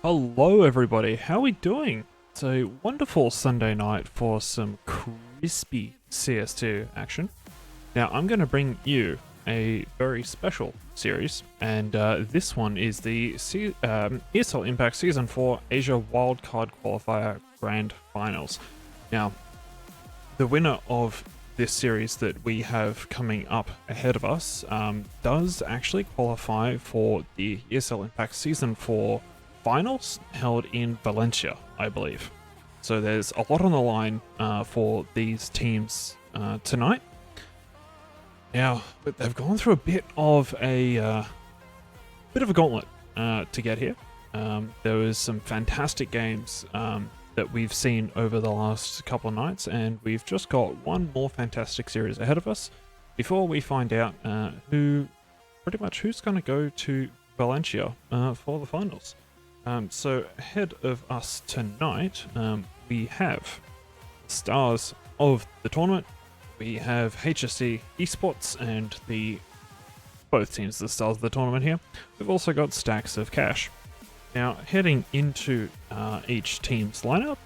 Hello everybody, how are we doing? It's a wonderful Sunday night for some crispy CS2 action. Now I'm going to bring you a very special series, and this one is the ESL Impact Season 4 Asia Wildcard Qualifier Grand Finals. Now, the winner of this series that we have coming up ahead of us does actually qualify for the ESL Impact Season 4 finals held in Valencia, I believe. So there's a lot on the line for these teams tonight. Now, but they've gone through a bit of a gauntlet to get here. There was some fantastic games that we've seen over the last couple of nights, and we've just got one more fantastic series ahead of us before we find out who's going to go to Valencia for the finals. So ahead of us tonight, we have stars of the tournament. We have HSG Esports and both teams the stars of the tournament here. We've also got stacks of cash. Now, heading into each team's lineup,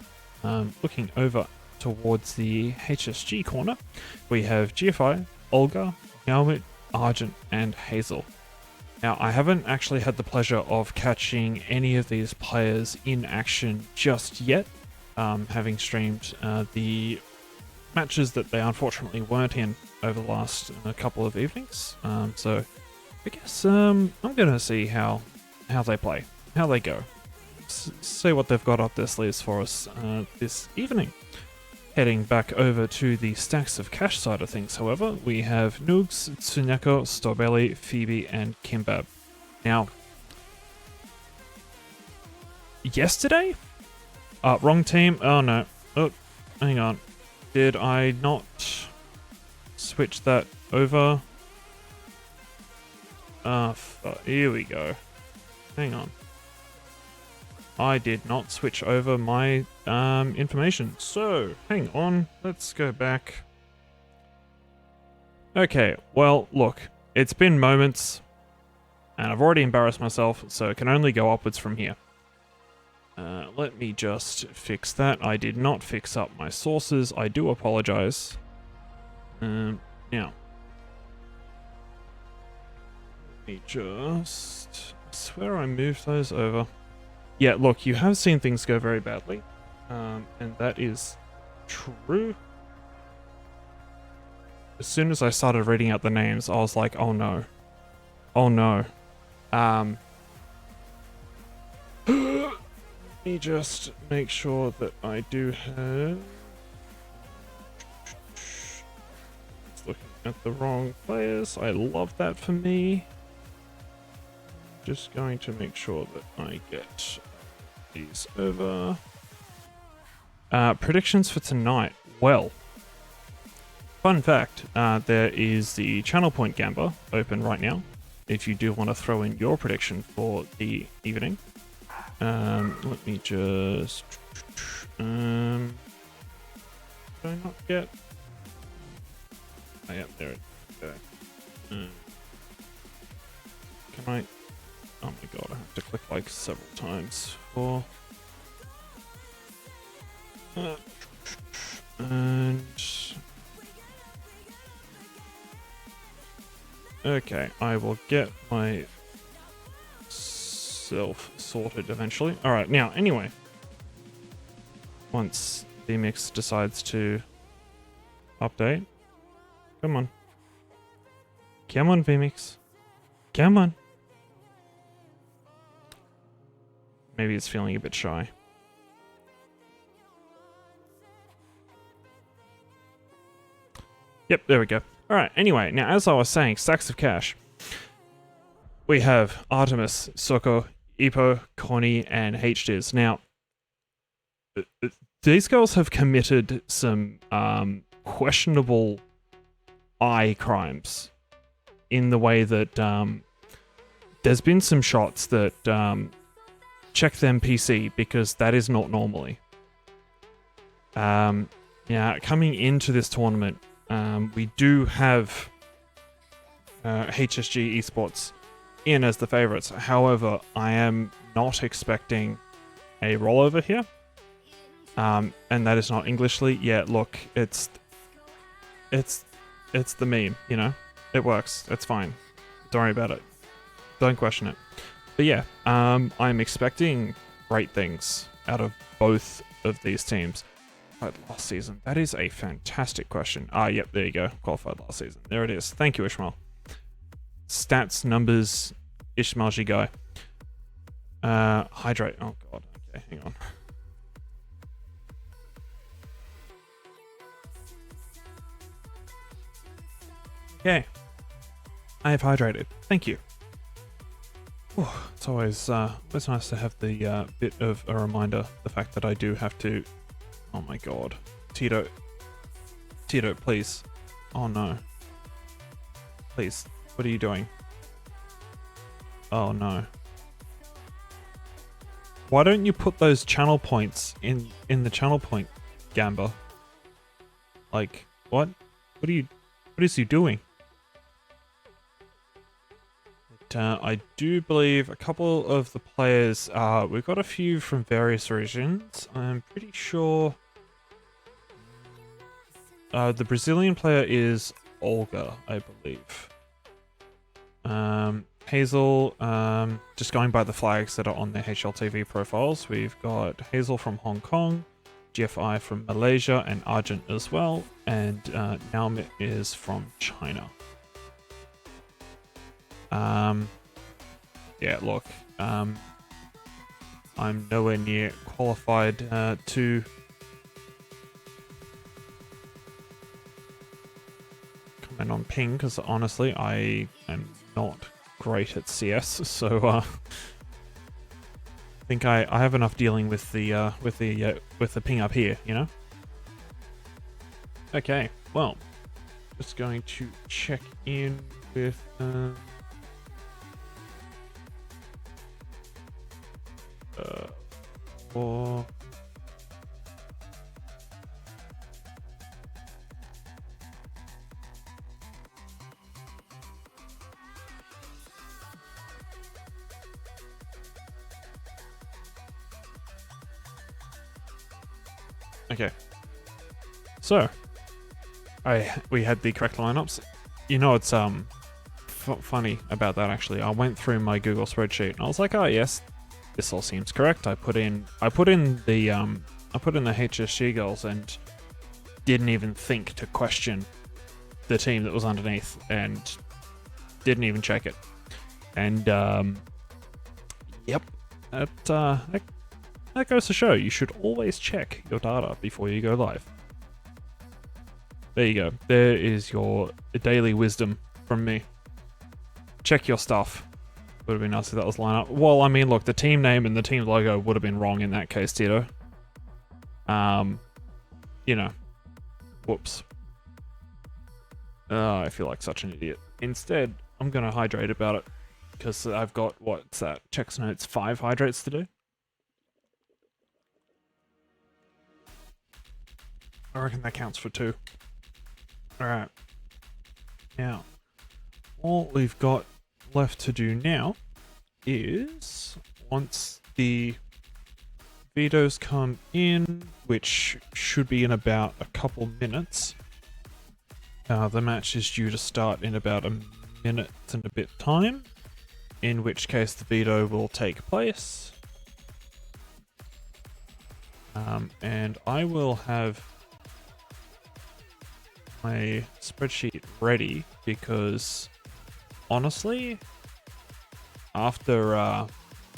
looking over towards the HSG corner, we have GFI, Olga, Galmit, Argent, and Hazel. Now, I haven't actually had the pleasure of catching any of these players in action just yet, having streamed the matches that they unfortunately weren't in over the last couple of evenings. So I guess I'm going to see how they play, how they go, see what they've got up their sleeves for us this evening. Heading back over to the stacks of cash side of things, however, we have Nugs, Tsuneko, Storbelly, Phoebe, and Kimbab. Now, yesterday? Wrong team. Oh no. Oh, hang on. Did I not switch that over? Here we go. Hang on. I did not switch over my information. So, hang on. Let's go back. Okay, well, look. It's been moments, and I've already embarrassed myself, so it can only go upwards from here. Let me just fix that. I did not fix up my sources. I do apologize. Now. Let me just... I swear I moved those over. Yeah, look, you have seen things go very badly, and that is true. As soon as I started reading out the names, I was like, oh no. Oh no. Let me just make sure that I do have... Looking at the wrong players. I love that for me. Just going to make sure that I get these over. Predictions for tonight. Well, fun fact, there is the Channel Point Gambler open right now, if you do want to throw in your prediction for the evening. Let me just... did I not get... Oh yeah, there it is. Can I... Oh my god, I have to click like several times for... and... Okay, I will get myself sorted eventually. Alright, now, anyway. Once VMix decides to update. Come on. Come on, VMix. Come on. Maybe it's feeling a bit shy. Yep, there we go. Alright, anyway, now as I was saying, stacks of cash. We have Artemis, Soko, Ipo, Connie, and HDiz. Now, these girls have committed some questionable eye crimes in the way that there's been some shots that check them PC, because that is not normally. Yeah, coming into this tournament, we do have HSG Esports in as the favorites. However, I am not expecting a rollover here. And that is not Englishly. Yeah, look, it's the meme, you know? It works. It's fine. Don't worry about it. Don't question it. But yeah, I'm expecting great things out of both of these teams. Qualified last season. That is a fantastic question. Yep, there you go. Qualified last season. There it is. Thank you, Ishmael. Stats, numbers, Ishmael Gigai. Hydrate. Oh god. Okay, hang on. Okay. I have hydrated. Thank you. Whew, it's always nice to have the bit of a reminder, the fact that I do have to... Oh my god. Tito, please. Oh no. Please. What are you doing? Oh no. Why don't you put those channel points in the channel point, Gamba? Like, what? What is he doing? I do believe a couple of the players, we've got a few from various regions. I'm pretty sure the Brazilian player is Olga, I believe. Hazel, just going by the flags that are on their HLTV profiles, we've got Hazel from Hong Kong, GFI from Malaysia and Argent as well, and Naumit is from China. Yeah, look, I'm nowhere near qualified to comment on ping, because honestly, I am not great at CS, so I think I have enough dealing with the ping up here, you know. Okay, well, just going to check in with. Or okay, so we had the correct lineups. You know, it's funny about that actually. I went through my Google spreadsheet and I was like, oh yes, this all seems correct. I put in the HSG goals and didn't even think to question the team that was underneath and didn't even check it. And yep, that goes to show you should always check your data before you go live. There you go. There is your daily wisdom from me. Check your stuff. Would have been nice if that was line up. Well, I mean, look, the team name and the team logo would have been wrong in that case, Tito. You know. Whoops. I feel like such an idiot. Instead, I'm going to hydrate about it. Because I've got, what's that? Checks notes 5 hydrates to do. I reckon that counts for 2. Alright. Now, all we've got left to do now is, once the vetoes come in, which should be in about a couple minutes, the match is due to start in about a minute and a bit time, in which case the veto will take place. And I will have my spreadsheet ready because honestly, after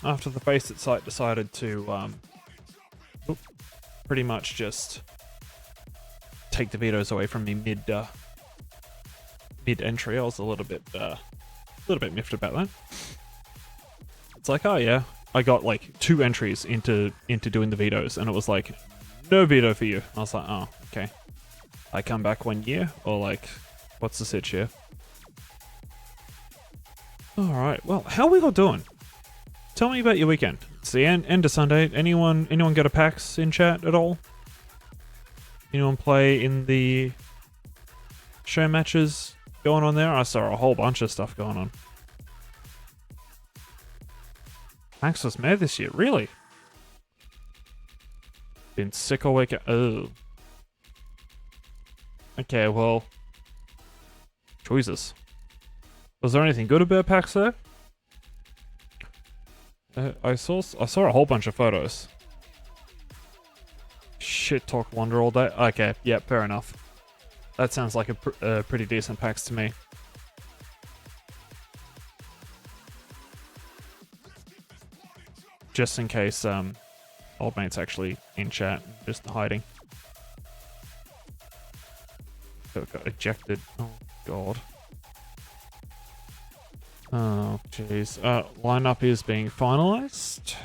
the Faceit site decided to pretty much just take the vetoes away from me mid entry, I was a little bit miffed about that. It's like, oh yeah, I got like 2 entries into doing the vetoes, and it was like, no veto for you. I was like, oh, okay. I come back 1 year, or like, what's the sitch here? Alright, well, how are we all doing? Tell me about your weekend. It's the end of Sunday. Anyone get a PAX in chat at all? Anyone play in the show matches going on there? I saw a whole bunch of stuff going on. Max was mad this year, really? Been sick all week. Oh. Okay, well. Jesus. Was there anything good about PAX though? I saw a whole bunch of photos. Shit talk wonder all day. Okay, yeah, fair enough. That sounds like a pretty decent PAX to me. Just in case old mate's actually in chat, just hiding. So it got ejected. Oh god. Oh jeez. Lineup is being finalized.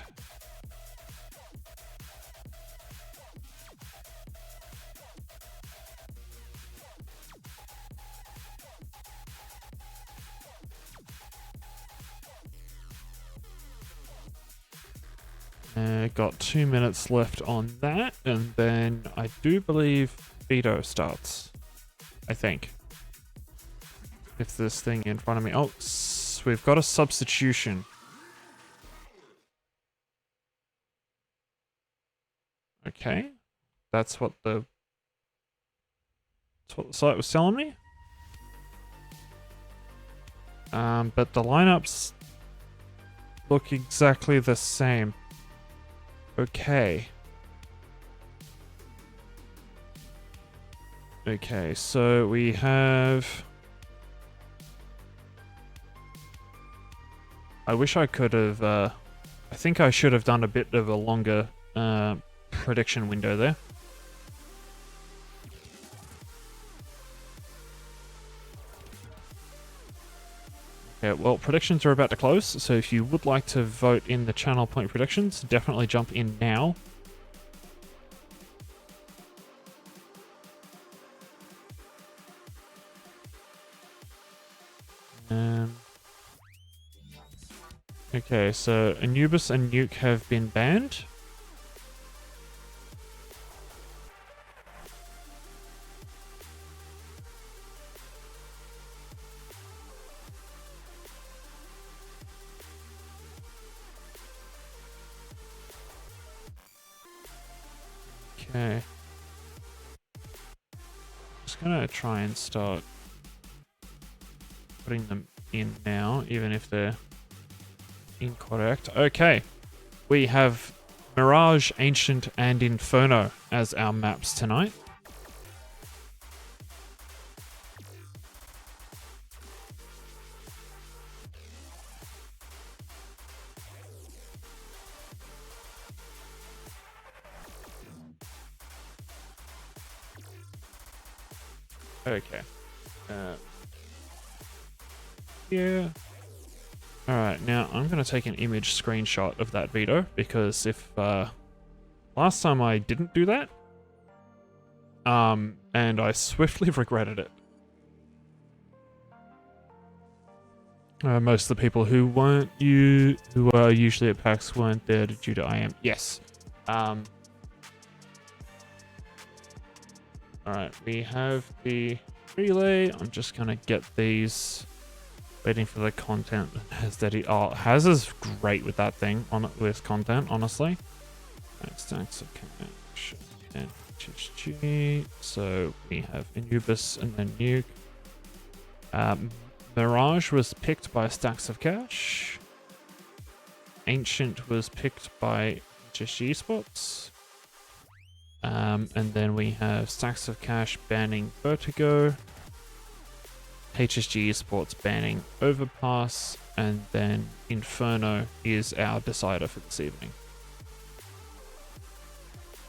Got 2 minutes left on that, and then I do believe veto starts. I think. If this thing in front of me... Oh, we've got a substitution. Okay. That's what the site was telling me. But the lineups look exactly the same. Okay. Okay, so we have... I wish I could have... I think I should have done a bit of a longer prediction window there. Okay, well, predictions are about to close, so if you would like to vote in the channel point predictions, definitely jump in now. Okay, so Anubis and Nuke have been banned. Okay. Just gonna try and start putting them in now, even if they're incorrect. Okay. We have Mirage, Ancient, and Inferno as our maps tonight. Okay. Yeah. Alright, now I'm going to take an image screenshot of that veto, because if last time I didn't do that, and I swiftly regretted it. Most of the people who who are usually at PAX weren't there due to IM. Yes. Alright, we have the relay. I'm just going to get these... Waiting for the content. Haz is great with that thing, with content, honestly. Stacks of cash and HSG. So we have Anubis and then Nuke. Mirage was picked by Stacks of Cash. Ancient was picked by HSG Esports. And then we have Stacks of Cash banning Vertigo. HSG Esports banning Overpass, and then Inferno is our decider for this evening.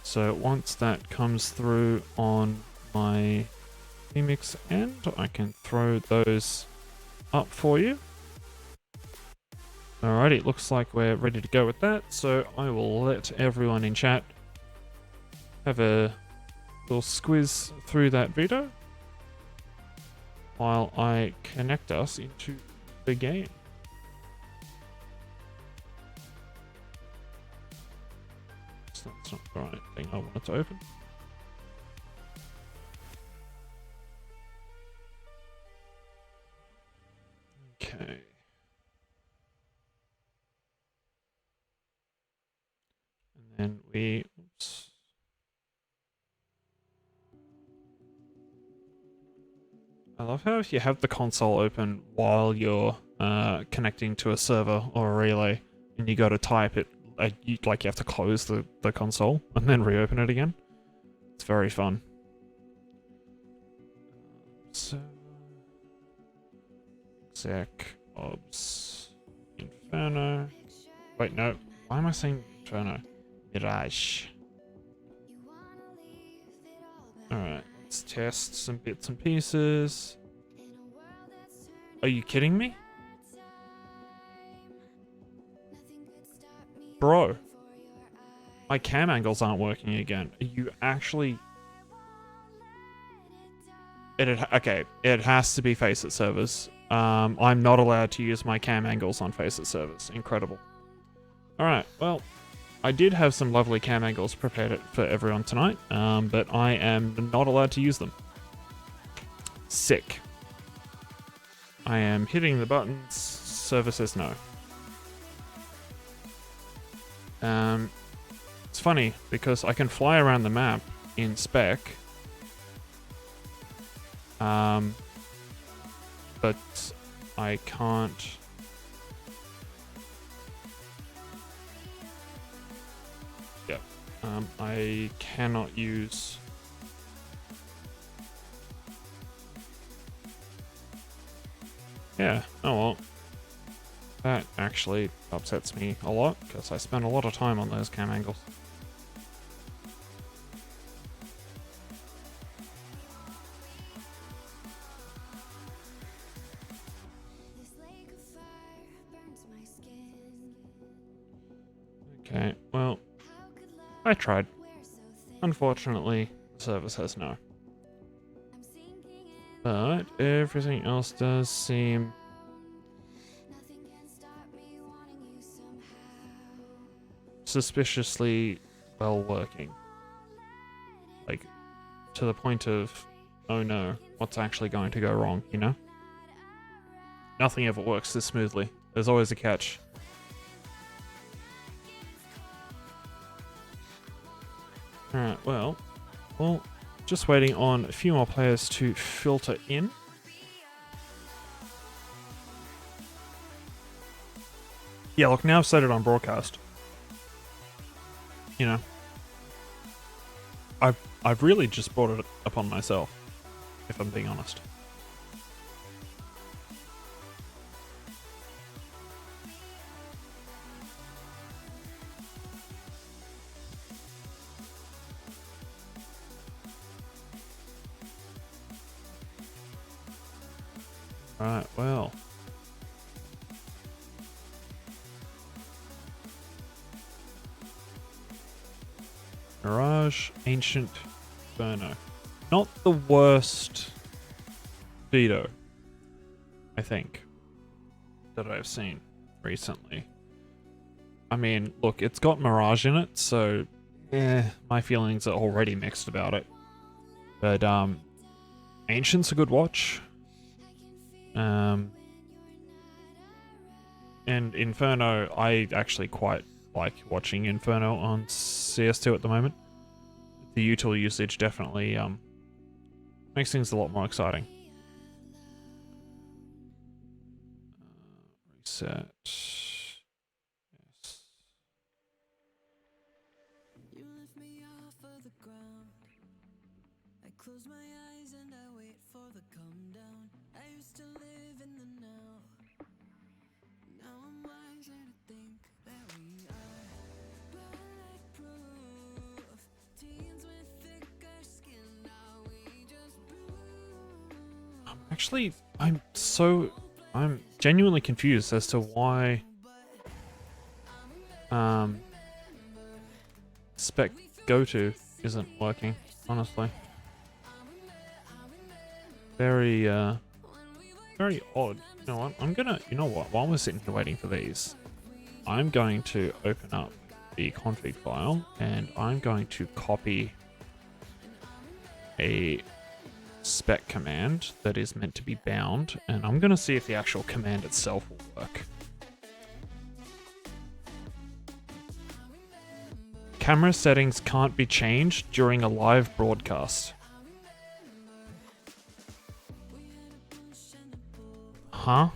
So once that comes through on my Remix end, I can throw those up for you. Alrighty, it looks like we're ready to go with that, so I will let everyone in chat have a little squiz through that veto while I connect us into the game. So that's not the right thing I wanted to open. Okay. maybe. Oops. I love how if you have the console open while you're connecting to a server or a relay, and you go to type it, you have to close the console and then reopen it again. It's very fun. So, exec obs Inferno. Wait, no. Why am I saying Inferno? Mirage. Alright, let's test some bits and pieces. Are you kidding me? Bro. My cam angles aren't working again. Are you actually... Okay, it has to be Faceit servers. I'm not allowed to use my cam angles on Faceit servers. Incredible. Alright, well, I did have some lovely cam angles prepared for everyone tonight, but I am not allowed to use them. Sick. I am hitting the buttons. Server says no. It's funny, because I can fly around the map in spec, but I can't... Yeah, I cannot use... Yeah, oh well. That actually upsets me a lot, because I spend a lot of time on those cam angles. Okay, well, I tried. Unfortunately, the server says no. But everything else does seem... suspiciously well working. Like, to the point of, oh no, what's actually going to go wrong, you know? Nothing ever works this smoothly. There's always a catch. Alright, well, just waiting on a few more players to filter in. Yeah, look, now I've set it on broadcast. You know, I've really just brought it upon myself, if I'm being honest. Right, well. Mirage, Ancient, Inferno. Not the worst veto, I think, that I've seen recently. I mean, look, it's got Mirage in it, so my feelings are already mixed about it. But Ancient's a good watch. And Inferno, I actually quite like watching Inferno on CS2 at the moment. The util usage definitely makes things a lot more exciting. Reset. Yes. You lift me off of the ground. I close my eyes and I wait for the come down. I used to live in the now. Now I'm wiser to think that we are bulletproof. Teens with thicker skin, now we just Actually, I'm genuinely confused as to why spec go-to isn't working, honestly. Very very odd. You know what? You know what? While we're sitting here waiting for these, I'm going to open up the config file and I'm going to copy a spec command that is meant to be bound, and I'm going to see if the actual command itself will work. camera settings can't be changed during a live broadcast. Huh?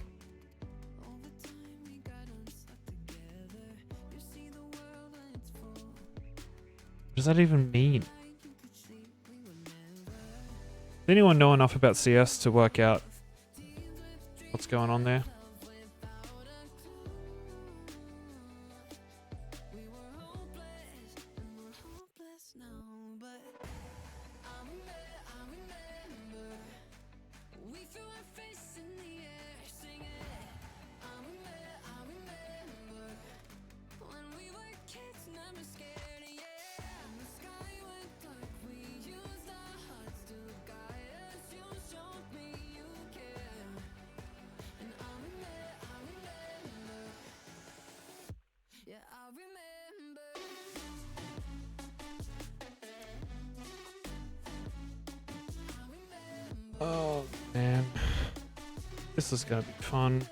What does that even mean? Does anyone know enough about CS to work out what's going on there? Oh man, this is gonna be fun.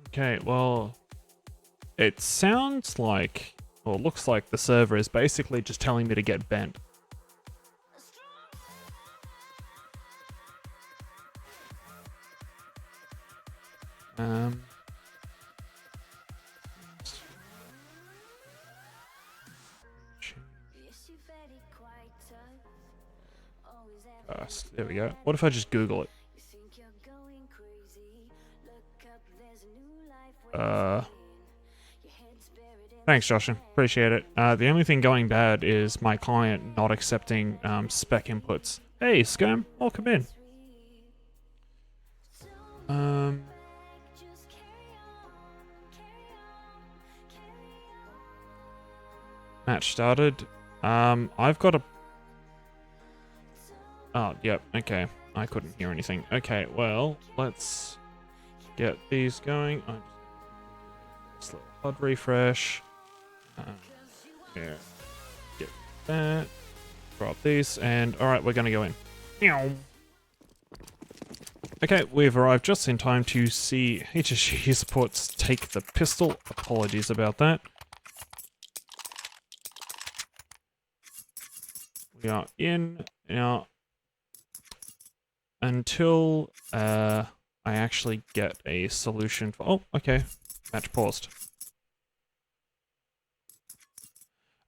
Okay, well, it sounds like, or looks like the server is basically just telling me to get bent. There we go. What if I just Google it? Thanks, Josh. Appreciate it. The only thing going bad is my client not accepting spec inputs. Hey, Scam, welcome in. Match started. I've got a... Oh, yep, okay. I couldn't hear anything. Okay, well, let's get these going. Just a little HUD refresh. Yeah. Get that. Drop these, and alright, we're gonna go in. Okay, we've arrived just in time to see HSG Esports take the pistol. Apologies about that. We are in now. Until I actually get a solution for... Oh, okay. Match paused.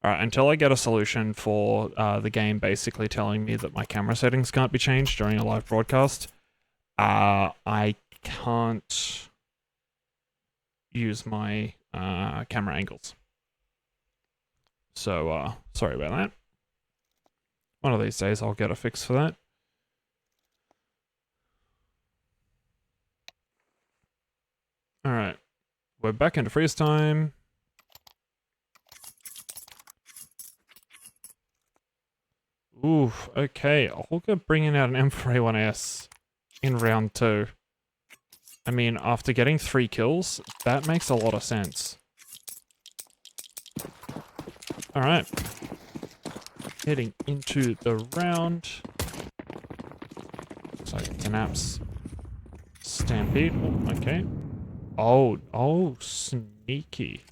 Alright, until I get a solution for the game basically telling me that my camera settings can't be changed during a live broadcast, I can't use my camera angles. So, sorry about that. One of these days I'll get a fix for that. Alright, we're back into freeze time. Oof, okay, Holger bringing out an M4A1S in round 2. I mean, after getting 3 kills, that makes a lot of sense. Alright. Heading into the round. Looks like Synapse. Stampede, oh, okay. Oh, sneaky.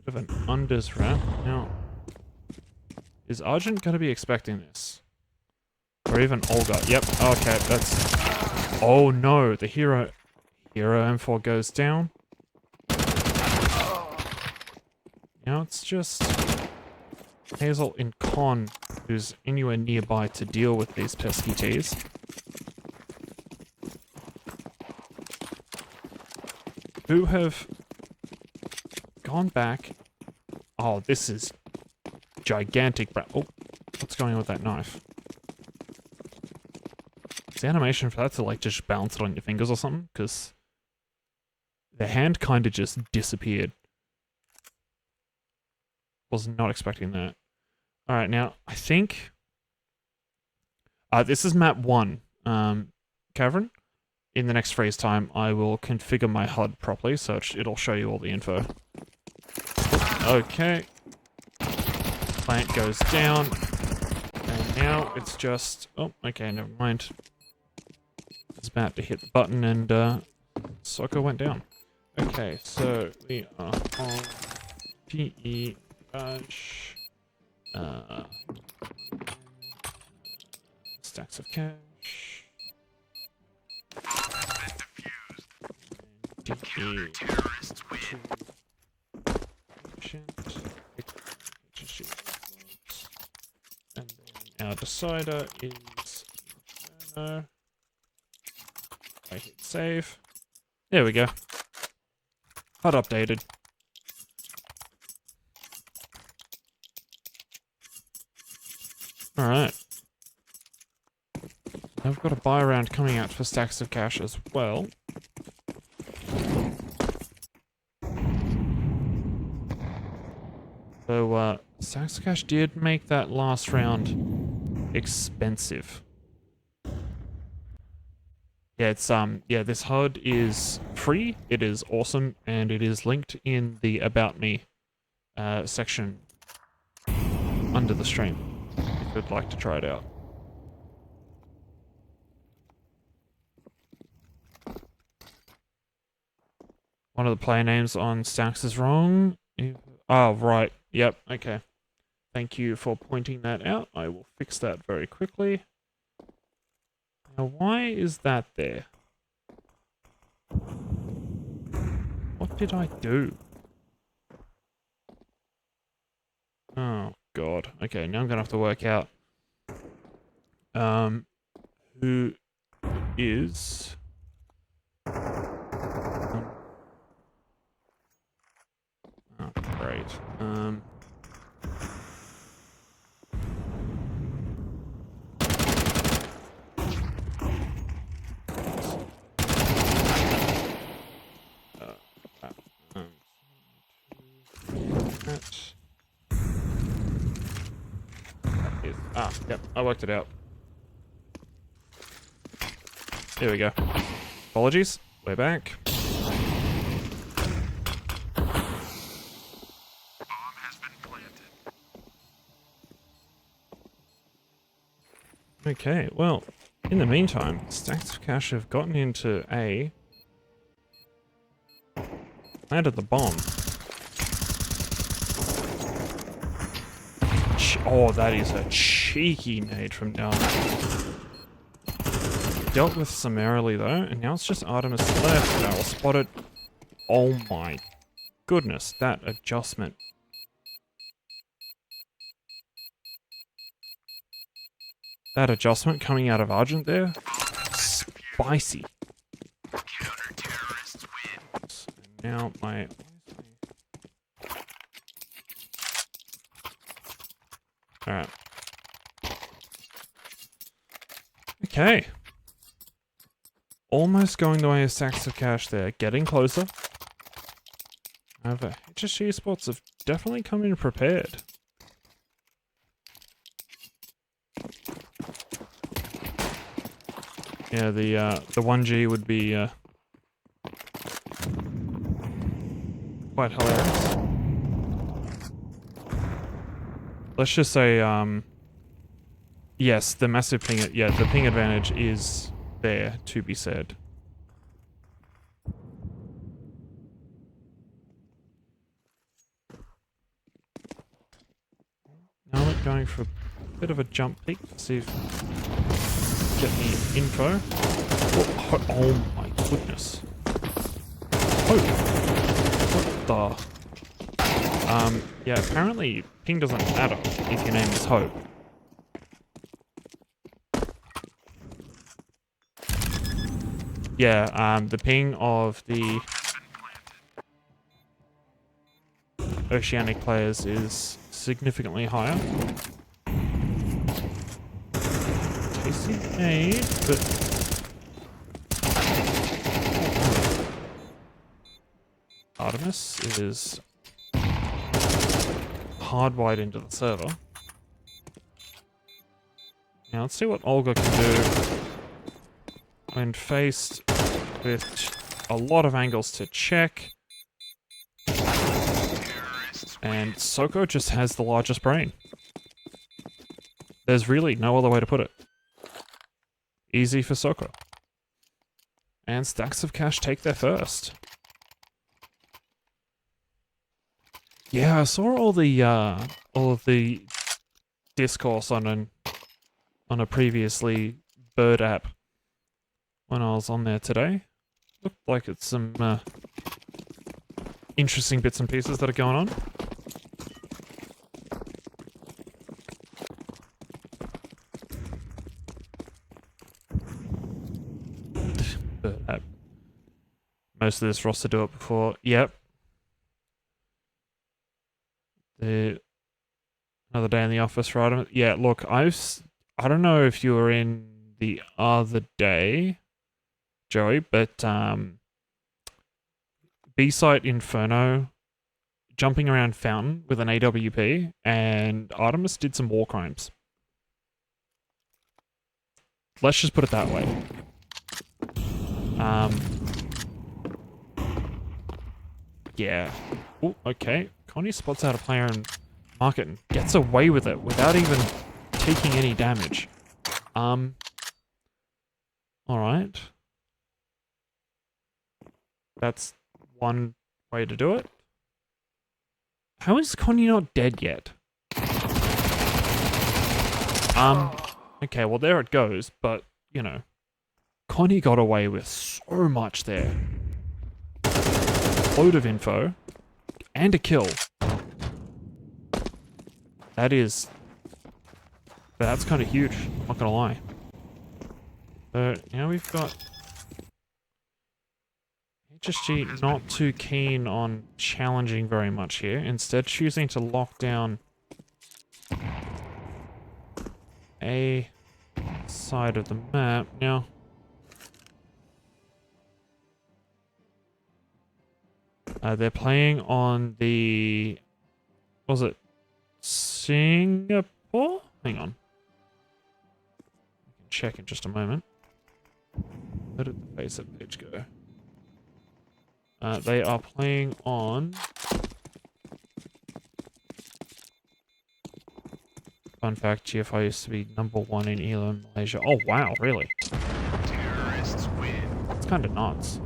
Bit of an unders wrap. Now, is Argent going to be expecting this? Or even Olga? Yep, okay, that's... Oh no, the hero M4 goes down. Now it's just Hazel and Con who's anywhere nearby to deal with these pesky Ts. Who have gone back Oh, this is gigantic. Oh, what's going on with that knife? Is the animation for that to like just bounce it on your fingers or something? Because the hand kind of just disappeared. Was not expecting that. All right, now I think this is map 1. Cavern. In the next freeze time, I will configure my HUD properly, so it'll show you all the info. Okay. Plant goes down. And now it's just... Oh, okay, never mind. It's about to hit the button and soccer went down. Okay, so we are on PE badge. Stacks of cash. DE terrorists win. And then our decider is Inferno. I hit save. There we go. HUD updated. Alright. I've got a buy round coming out for stacks of cash as well. So, stacks of cash did make that last round expensive. Yeah, it's, yeah, this HUD is free, it is awesome, and it is linked in the About Me section under the stream, if you'd like to try it out. One of the player names on Stacks is wrong. Oh, right. Yep, okay. Thank you for pointing that out. I will fix that very quickly. Now, why is that there? What did I do? Oh, God. Okay, now I'm gonna have to work out who is oh, great. Yep, I worked it out. There we go. Apologies, we're back. Bomb has been planted. Okay, well, in the meantime, stacks of cash have gotten into A. Planted the bomb. Oh, that is a cheeky nade from down there. Dealt with summarily though, and now it's just Artemis left, and I will spot it. Oh my goodness, that adjustment. That adjustment coming out of Argent there, spicy. Counter-terrorists win. And now my... Alright. Okay. Almost going the way of stacks of cash there. Getting closer. However, HSG Esports have definitely come in prepared. Yeah, the 1G would be quite hilarious. Let's just say, yes, the massive ping, yeah, the ping advantage is there to be said. Now I'm going for a bit of a jump peek to see if get any info. Oh my goodness. Oh, what the? Yeah, apparently ping doesn't matter if your name is Hope. Yeah, the ping of the Oceanic players is significantly higher. Tasty aid, but Artemis is hardwired into the server. Now let's see what Olga can do when faced with a lot of angles to check. And Soko just has the largest brain. There's really no other way to put it. Easy for Soko. And Stacks of Cash take their first. Yeah, I saw all of the discourse on a previously Bird app when I was on there today. Looked like it's some interesting bits and pieces that are going on. Bird app. Most of this roster do it before. Yep. Another day in the office, right? Yeah, look, I don't know if you were in the other day, Joey, but B-Site Inferno jumping around Fountain with an AWP, and Artemis did some war crimes. Let's just put it that way. Yeah. Oh, okay. Connie spots out a player in market and gets away with it without even taking any damage. Alright. That's one way to do it. How is Connie not dead yet? Okay, well there it goes, but, you know, Connie got away with so much there. Load of info. And a kill. That's kind of huge, I'm not gonna lie. So now we've got HSG not too keen on challenging very much here, instead choosing to lock down a side of the map. Now, they're playing on the, what was it, Singapore? Hang on. I can check in just a moment. Where did the basic page go? They are playing on... Fun fact, GFI used to be #1 in ELO Malaysia. Oh wow, really? Terrorists win. It's kind of nuts.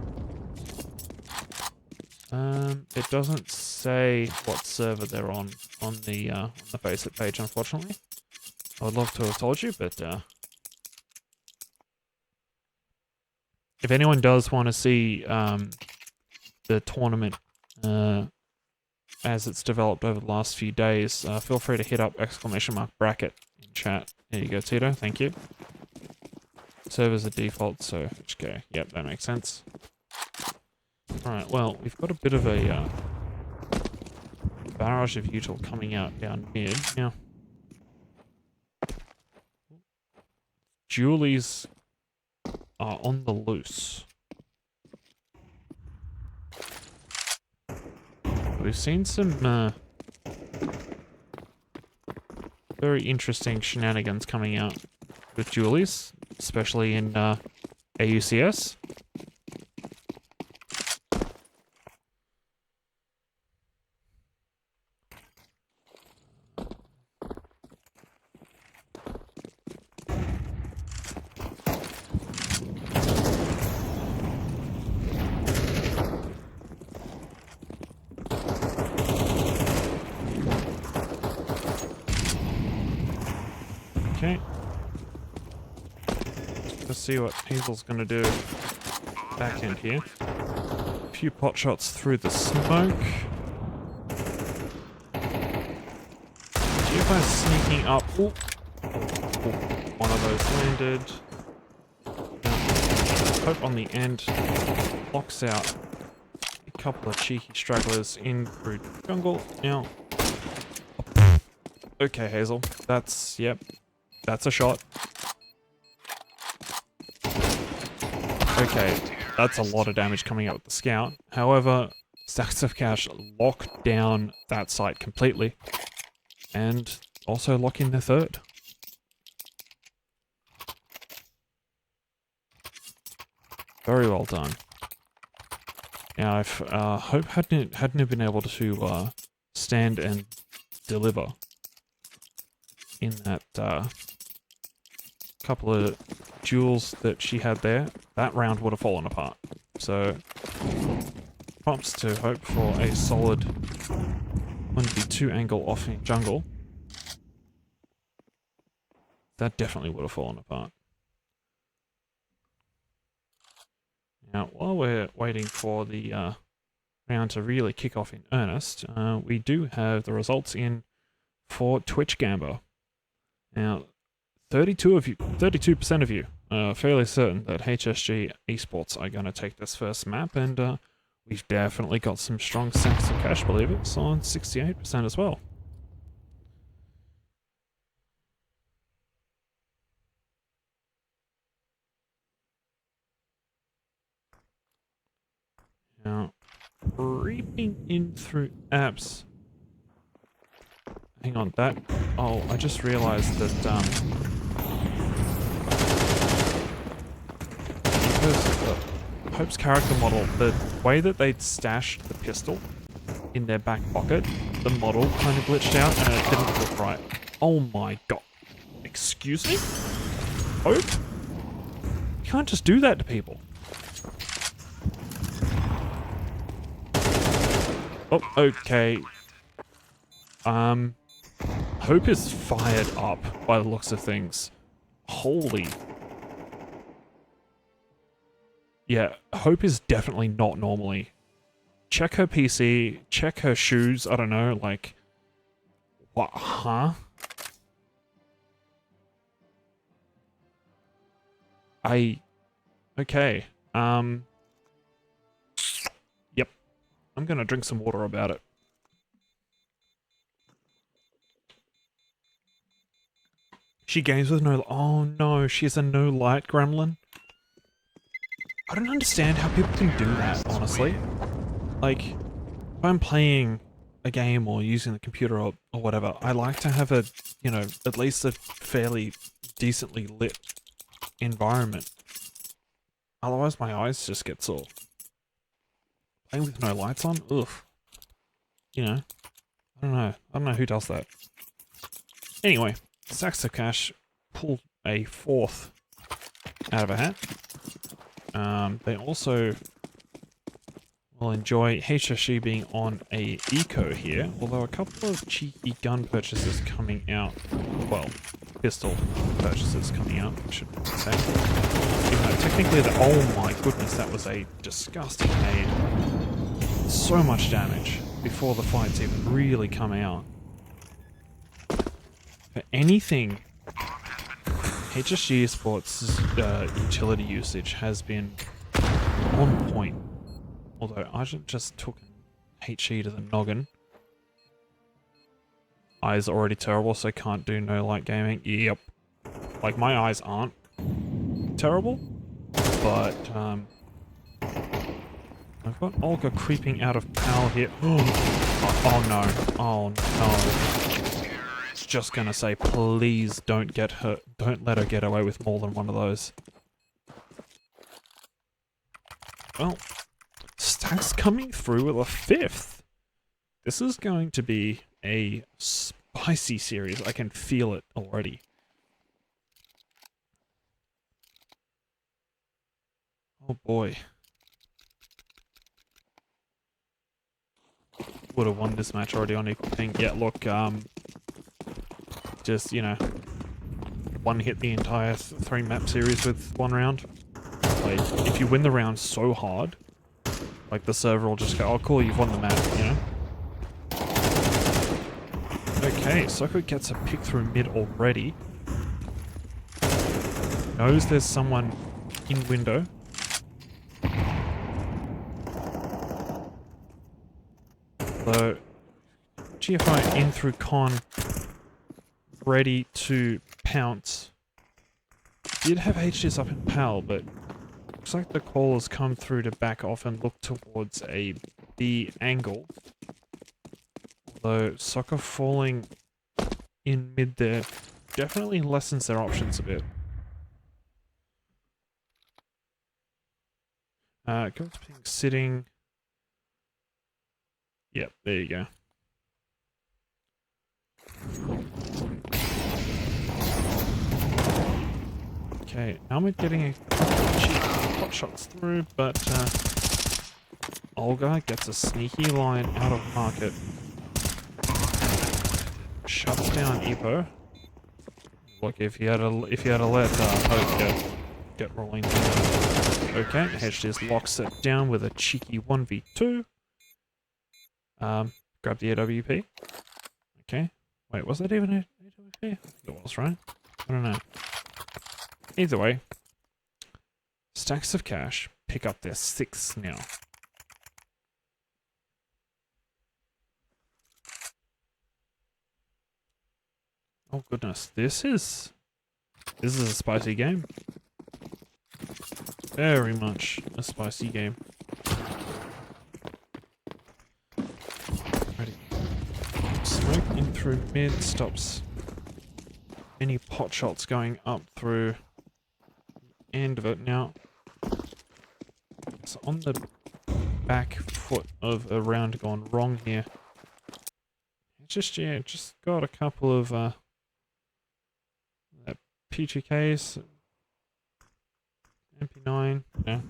It doesn't say what server they're on the basic page, unfortunately. I would love to have told you, but if anyone does want to see the tournament as it's developed over the last few days, feel free to hit up !bracket in chat. There you go, Tito. Thank you. Servers are default, so HK. Yep, that makes sense. Alright, well, we've got a bit of a barrage of util coming out down mid. Now, Julies are on the loose. We've seen some very interesting shenanigans coming out with Julies, especially in AUCS. Okay. Let's see what Hazel's gonna do back end here. A few pot shots through the smoke. GFI sneaking up. Ooh. One of those landed. Hope on the end blocks out a couple of cheeky stragglers in through the jungle. Now, okay, Hazel, that's, yep, that's a shot. Okay, that's a lot of damage coming out with the scout. However, Stacks of Cash lock down that site completely, and also lock in the third. Very well done. Now, if Hope hadn't been able to stand and deliver in that couple of duels that she had there, that round would have fallen apart. So, props to Hope for a solid 1v2 angle off in jungle. That definitely would have fallen apart. Now, while we're waiting for the round to really kick off in earnest, we do have the results in for Twitch Gamba. Now, 32% of you are fairly certain that HSG Esports are going to take this first map, and we've definitely got some strong Stacks of Cash believers on 68% as well. Now, creeping in through apps. Hang on, that... Oh, I just realized that, because Hope's character model, the way that they'd stashed the pistol in their back pocket, the model kind of glitched out and it didn't look right. Oh my god. Excuse me? Hope? You can't just do that to people. Oh, okay. Hope is fired up by the looks of things. Holy. Yeah, Hope is definitely not normally. Check her PC, check her shoes, I don't know, like... What, huh? Okay, Yep. I'm gonna drink some water about it. She games with no... Oh no, she's a no light gremlin. I don't understand how people can do that, honestly. Like, if I'm playing a game or using the computer or whatever, I like to have a, you know, at least a fairly decently lit environment. Otherwise my eyes just get sore. Playing with no lights on? Ugh. You know, I don't know who does that. Anyway, Stacks of Cash pulled a fourth out of a hat. They also will enjoy HSG being on a eco here, although a couple of cheeky gun purchases coming out. Well, pistol purchases coming out, I should say. Even though technically oh my goodness, that was a disgusting nade. So much damage before the fights even really come out. For anything, HSG Esports' utility usage has been on point. Although I just took HE to the noggin. Eyes are already terrible, so can't do no light gaming. Yep. Like, my eyes aren't terrible, but I've got Olga creeping out of PAL here. Oh no. Oh no. Just gonna say, please don't get her. Don't let her get away with more than one of those. Well, Stacks coming through with a fifth. This is going to be a spicy series. I can feel it already. Oh boy. Would have won this match already on equal thing. Yeah, look, just, you know, one hit the entire 3 map series with 1 round. Like, if you win the round so hard, like, the server will just go, oh cool, you've won the map, you know? Okay, Soko gets a pick through mid already. Knows there's someone in window. Although, GFI in through con, ready to pounce. Did have HGs up in PAL, but looks like the call has come through to back off and look towards a B angle. Although, Soccer falling in mid there definitely lessens their options a bit. Goes being sitting. Yep, there you go. Okay, now I'm getting a cheap hot shots through, but Olga gets a sneaky line out of market. Shuts down Epo. Look, if you had to let Hope get rolling through. Okay, Hedge just locks it down with a cheeky 1v2. Grab the AWP. Okay. Wait, was that even a AWP? I think it was, right? I don't know. Either way, stacks of cash pick up their 6th now. Oh goodness, this is a spicy game. Very much a spicy game. Ready. Smoke in through mid, stops any pot shots going up through the end of it. Now, it's on the back foot of a round gone wrong here. Just got a couple of PGKs, MP9, yeah,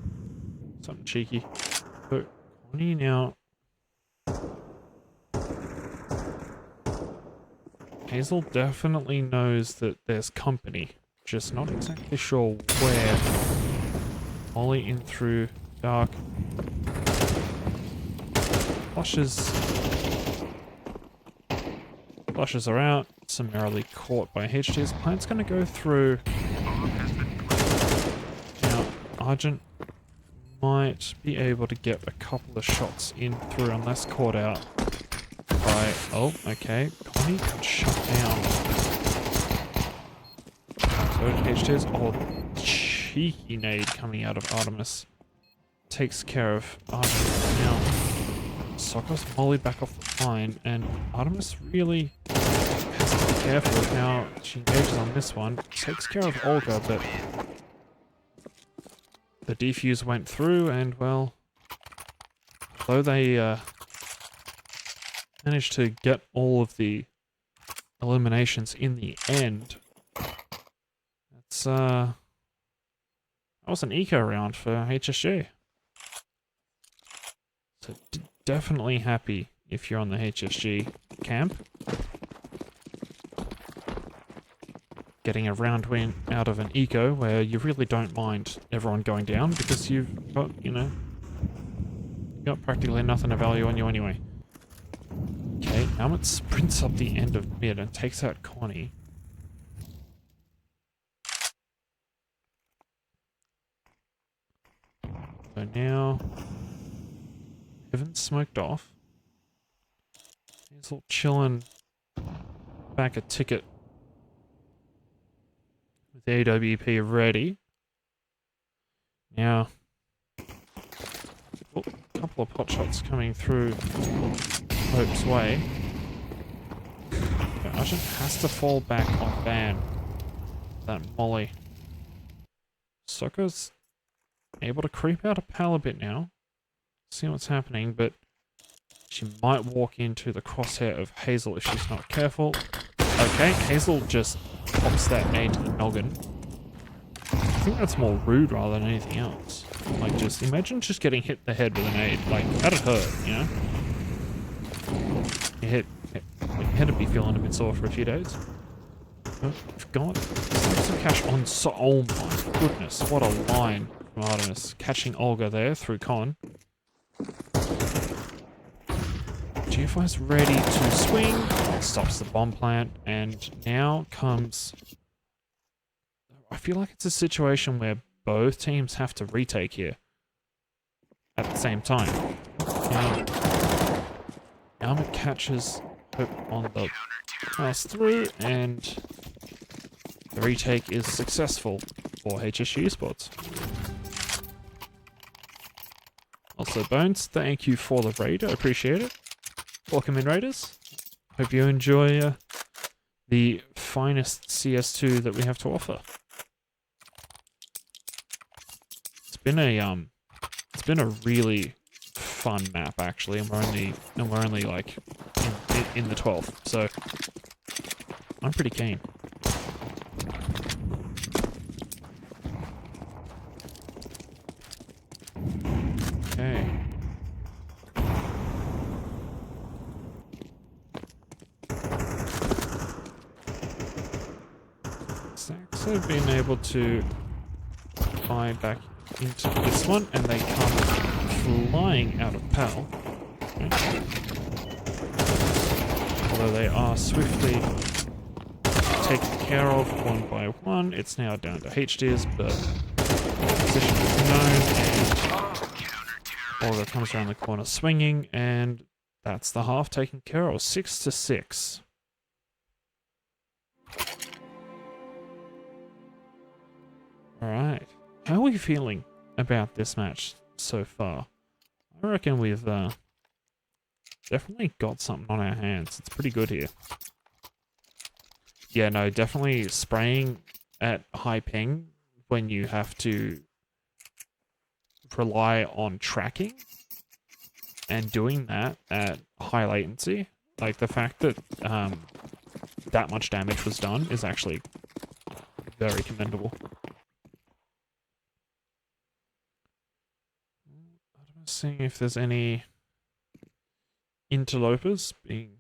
something cheeky. But Connie now. Hazel definitely knows that there's company, just not exactly sure where. Molly in through dark. Flushes are out, summarily caught by HG's. Plant's gonna go through. Now, Argent might be able to get a couple of shots in through unless caught out by... Oh, okay. Connie got shut down. So HG's... Oh, cheeky nade coming out of Artemis. Takes care of Argent now. Soccer's Molly back off the line, and Artemis really has to be careful with how she engages on this one. Takes care of Olga, but the defuse went through, and well, although they managed to get all of the eliminations in the end, that was an eco round for HSG. So definitely happy if you're on the HSG camp. Getting a round win out of an eco where you really don't mind everyone going down because you've got, you've got practically nothing of value on you anyway. Okay, Helmet sprints up the end of mid and takes out Connie. So now Evan's smoked off. He's all chilling back a ticket with the AWP ready. Now, a couple of pot shots coming through Hope's way. Okay, Argent has to fall back on Van. That Molly. Sokka's able to creep out of PAL a bit now. See what's happening, but she might walk into the crosshair of Hazel if she's not careful. Okay, Hazel just pops that nade to the noggin. I think that's more rude rather than anything else. Like, just imagine just getting hit in the head with a nade. Like, that'd hurt, you know? Your head would be feeling a bit sore for a few days. But we've got some cash on oh my goodness, what a line from Artemis. Catching Olga there through Con. GFI's ready to swing, stops the bomb plant, and now comes... I feel like it's a situation where both teams have to retake here at the same time. Now, Almond catches Hope on the pass through, and the retake is successful for HSG Esports. Also, Bones, thank you for the raid. I appreciate it. Welcome in, Raiders. Hope you enjoy the finest CS2 that we have to offer. It's been a really fun map actually, and we're only like in the 12th, so I'm pretty keen. Okay. Stacks have been able to fly back into this one, and they come flying out of PAL. Okay. Although they are swiftly taken care of one by one. It's now down to HDs, but position is known, and Olga comes around the corner swinging, and that's the half taken care of. 6-6. Alright. How are we feeling about this match so far? I reckon we've definitely got something on our hands. It's pretty good here. Yeah, no, definitely spraying at high ping when you have to rely on tracking and doing that at high latency. Like, the fact that that much damage was done is actually very commendable. Seeing if there's any interlopers being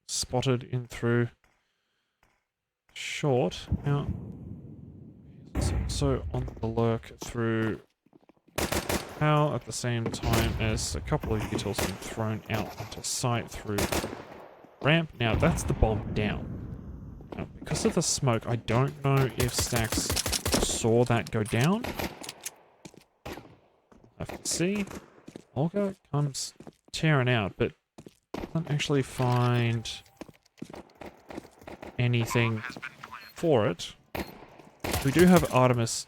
spotted in through short. Now, he's also on the lurk through PAL at the same time as a couple of utils being thrown out onto site through ramp. Now, that's the bomb down. Now, because of the smoke, I don't know if Stacks saw that go down. I have to see. Olga comes tearing out, but doesn't actually find anything for it. We do have Artemis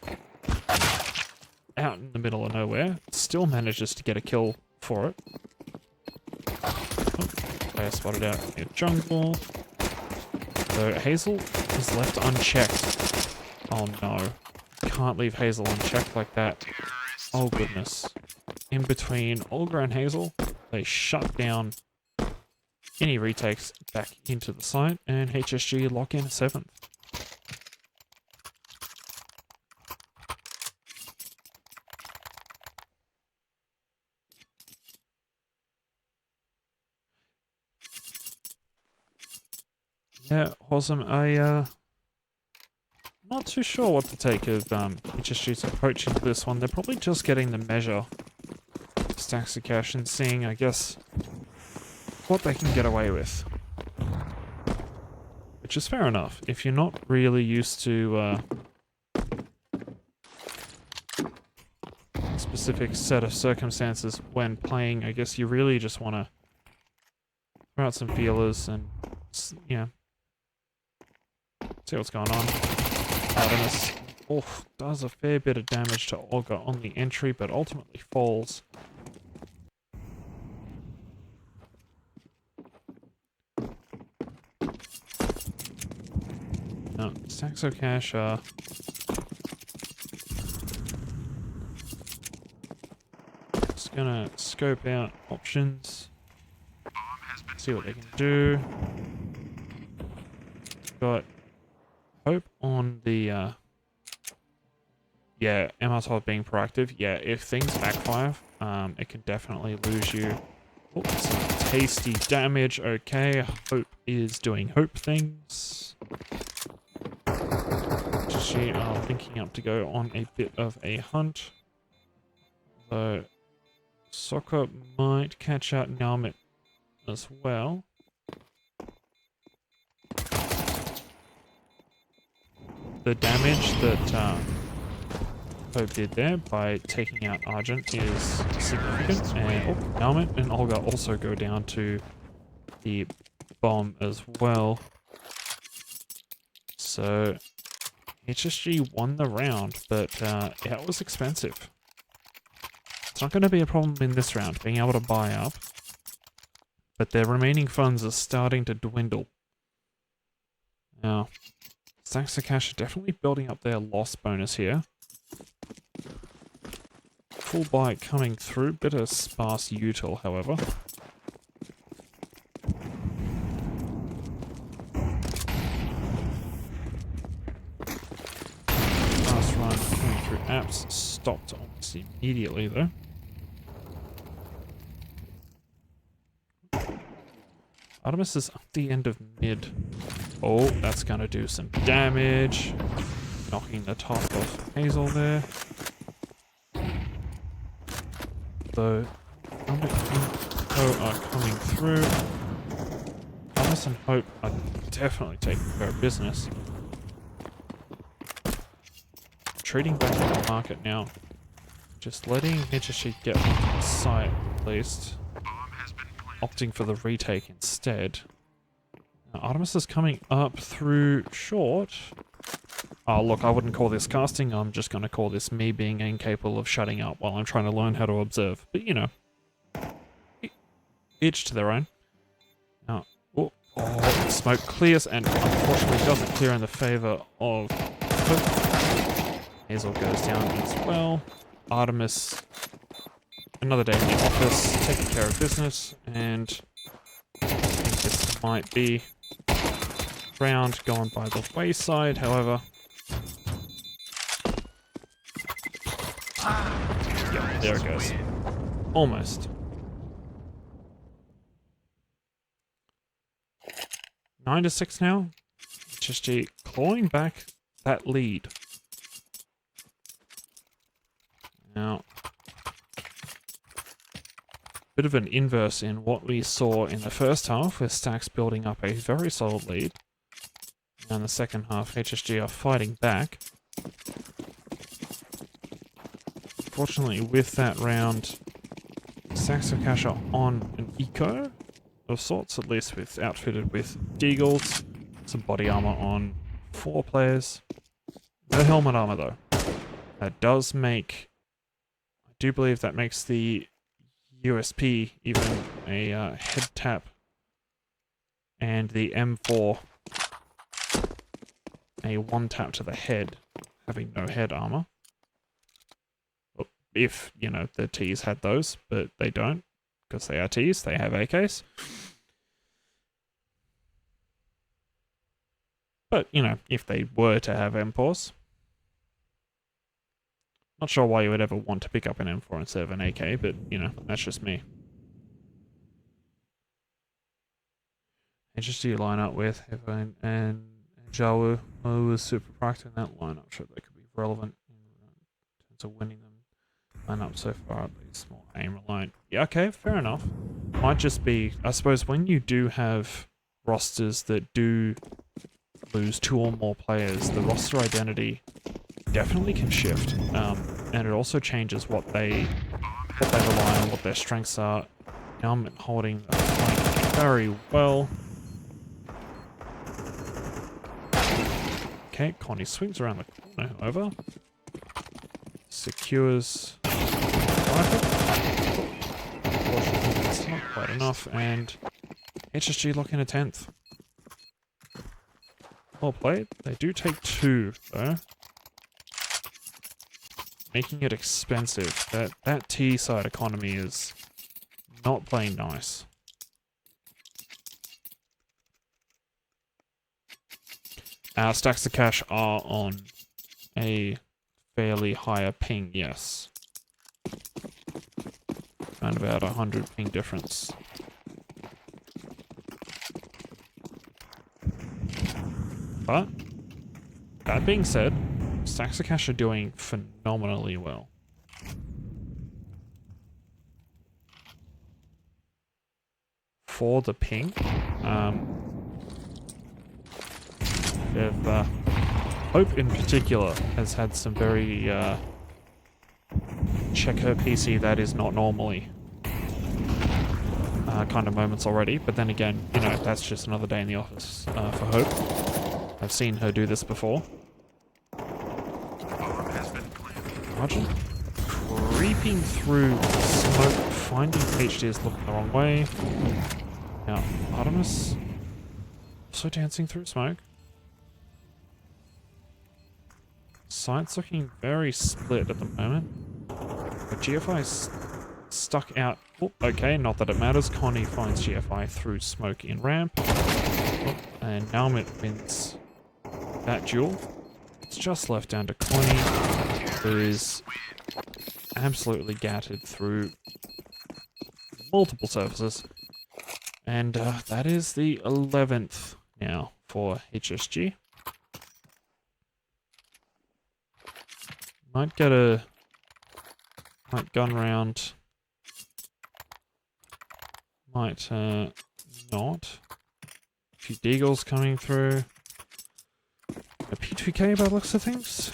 out in the middle of nowhere. Still manages to get a kill for it. Oh, player spotted out in jungle. So Hazel is left unchecked. Oh no. Can't leave Hazel unchecked like that. Oh goodness. In between Olga and Hazel, they shut down any retakes back into the site, and HSG lock in 7th. Yeah, awesome. Not too sure what to take of HSG's approach into this one. They're probably just getting the measure stacks of cash and seeing, I guess, what they can get away with. Which is fair enough. If you're not really used to a specific set of circumstances when playing, I guess you really just want to throw out some feelers and, you know, see what's going on. Artemis does a fair bit of damage to Olga on the entry, but ultimately falls. No, Saxo Cash just gonna scope out options, see what they can do. Got Hope on the yeah, MR12 being proactive. Yeah, if things backfire, it can definitely lose you. Oh, some tasty damage. Okay, Hope is doing Hope things. She are linking up to go on a bit of a hunt. So, Soccer might catch out Nalmit as well. The damage that Hope did there by taking out Argent is significant, and Nalmit and Olga also go down to the bomb as well. So HSG won the round, but it was expensive. It's not going to be a problem in this round, being able to buy up. But their remaining funds are starting to dwindle. Now, Stacks of Cash are definitely building up their loss bonus here. Full bite coming through, bit of sparse util, however. Last run coming through apps, stopped almost immediately though. Artemis is up the end of mid. Oh, that's going to do some damage. Knocking the top of Hazel there. So, Hope are coming through. Artemis and Hope are definitely taking care of business. Trading back into the market now. Just letting HSG get on site at least. Opting for the retake instead. Now, Artemis is coming up through short. Oh, look, I wouldn't call this casting. I'm just going to call this me being incapable of shutting up while I'm trying to learn how to observe. But, you know, each to their own. Now, oh, smoke clears and unfortunately doesn't clear in the favor of Hope. Hazel goes down as well. Artemis... Another day in the office, taking care of business, and I think this might be round gone by the wayside, however. Yep, there it goes. Almost. 9-6 now. HSG clawing back that lead. Now... bit of an inverse in what we saw in the first half, with Stacks building up a very solid lead. And in the second half, HSG are fighting back. Fortunately, with that round, Stacks of Cash are on an eco of sorts, at least with outfitted with deagles, some body armor on 4 players. No helmet armor though. That does make, I do believe that makes the USP even a head tap, and the M4 a 1 tap to the head, having no head armor. Well, if, you know, the Ts had those, but they don't, because they are Ts, they have AKs. But, you know, if they were to have M4s, not sure why you would ever want to pick up an M4 instead of an AK, but, you know, that's just me. Interesting to line up with Heaven and Jawu. I was super practiced in that lineup. Sure, they could be relevant in terms of winning them. Lineup so far, at least more aim reliant. Yeah, okay, fair enough. Might just be, I suppose, when you do have rosters that do lose 2 or more players, the roster identity definitely can shift, and it also changes what they rely on, what their strengths are. Now I'm holding the flank very well. Okay, Connie swings around the corner, however. Secures rifle. Unfortunately, that's not quite enough, and HSG lock in a 10th. Well played. They do take 2, though. Making it expensive. That T-side economy is not playing nice. Our stacks of cash are on a fairly higher ping, yes. Around about 100 ping difference. But, that being said, stacks of cash are doing phenomenally well. For the ping, Hope in particular has had some very check her PC that is not normally kind of moments already. But then again, you know, that's just another day in the office for Hope. I've seen her do this before. Argent creeping through smoke, finding HDs looking the wrong way. Now, Artemis also dancing through smoke. Site's looking very split at the moment. But GFI's stuck out. Oh, okay, not that it matters. Connie finds GFI through smoke in ramp. Oh, and Nalmit wins that duel. It's just left down to Connie, who is absolutely gatted through multiple surfaces. And that is the 11th now for HSG. Might get a gun round. Might not. A few deagles coming through. A P2K by the looks of things.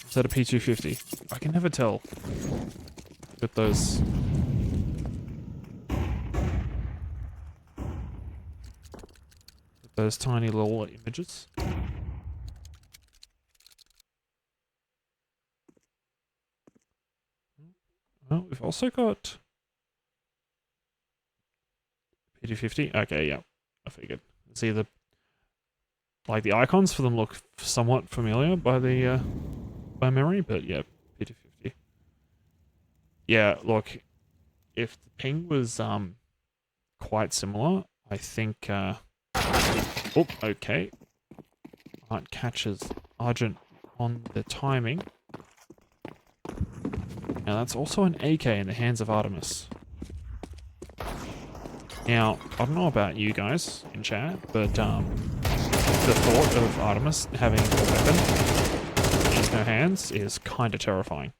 Is that a P250? I can never tell with those. With those tiny little images. Well, we've also got P250. Okay, yeah, I figured. It's either like the icons for them look somewhat familiar by the by memory, but yeah, P250. Yeah, look, if the ping was quite similar, I think. Oh, okay. Art catches Argent on the timing. Now that's also an AK in the hands of Artemis. Now, I don't know about you guys in chat, but the thought of Artemis having a weapon in her hands is kind of terrifying.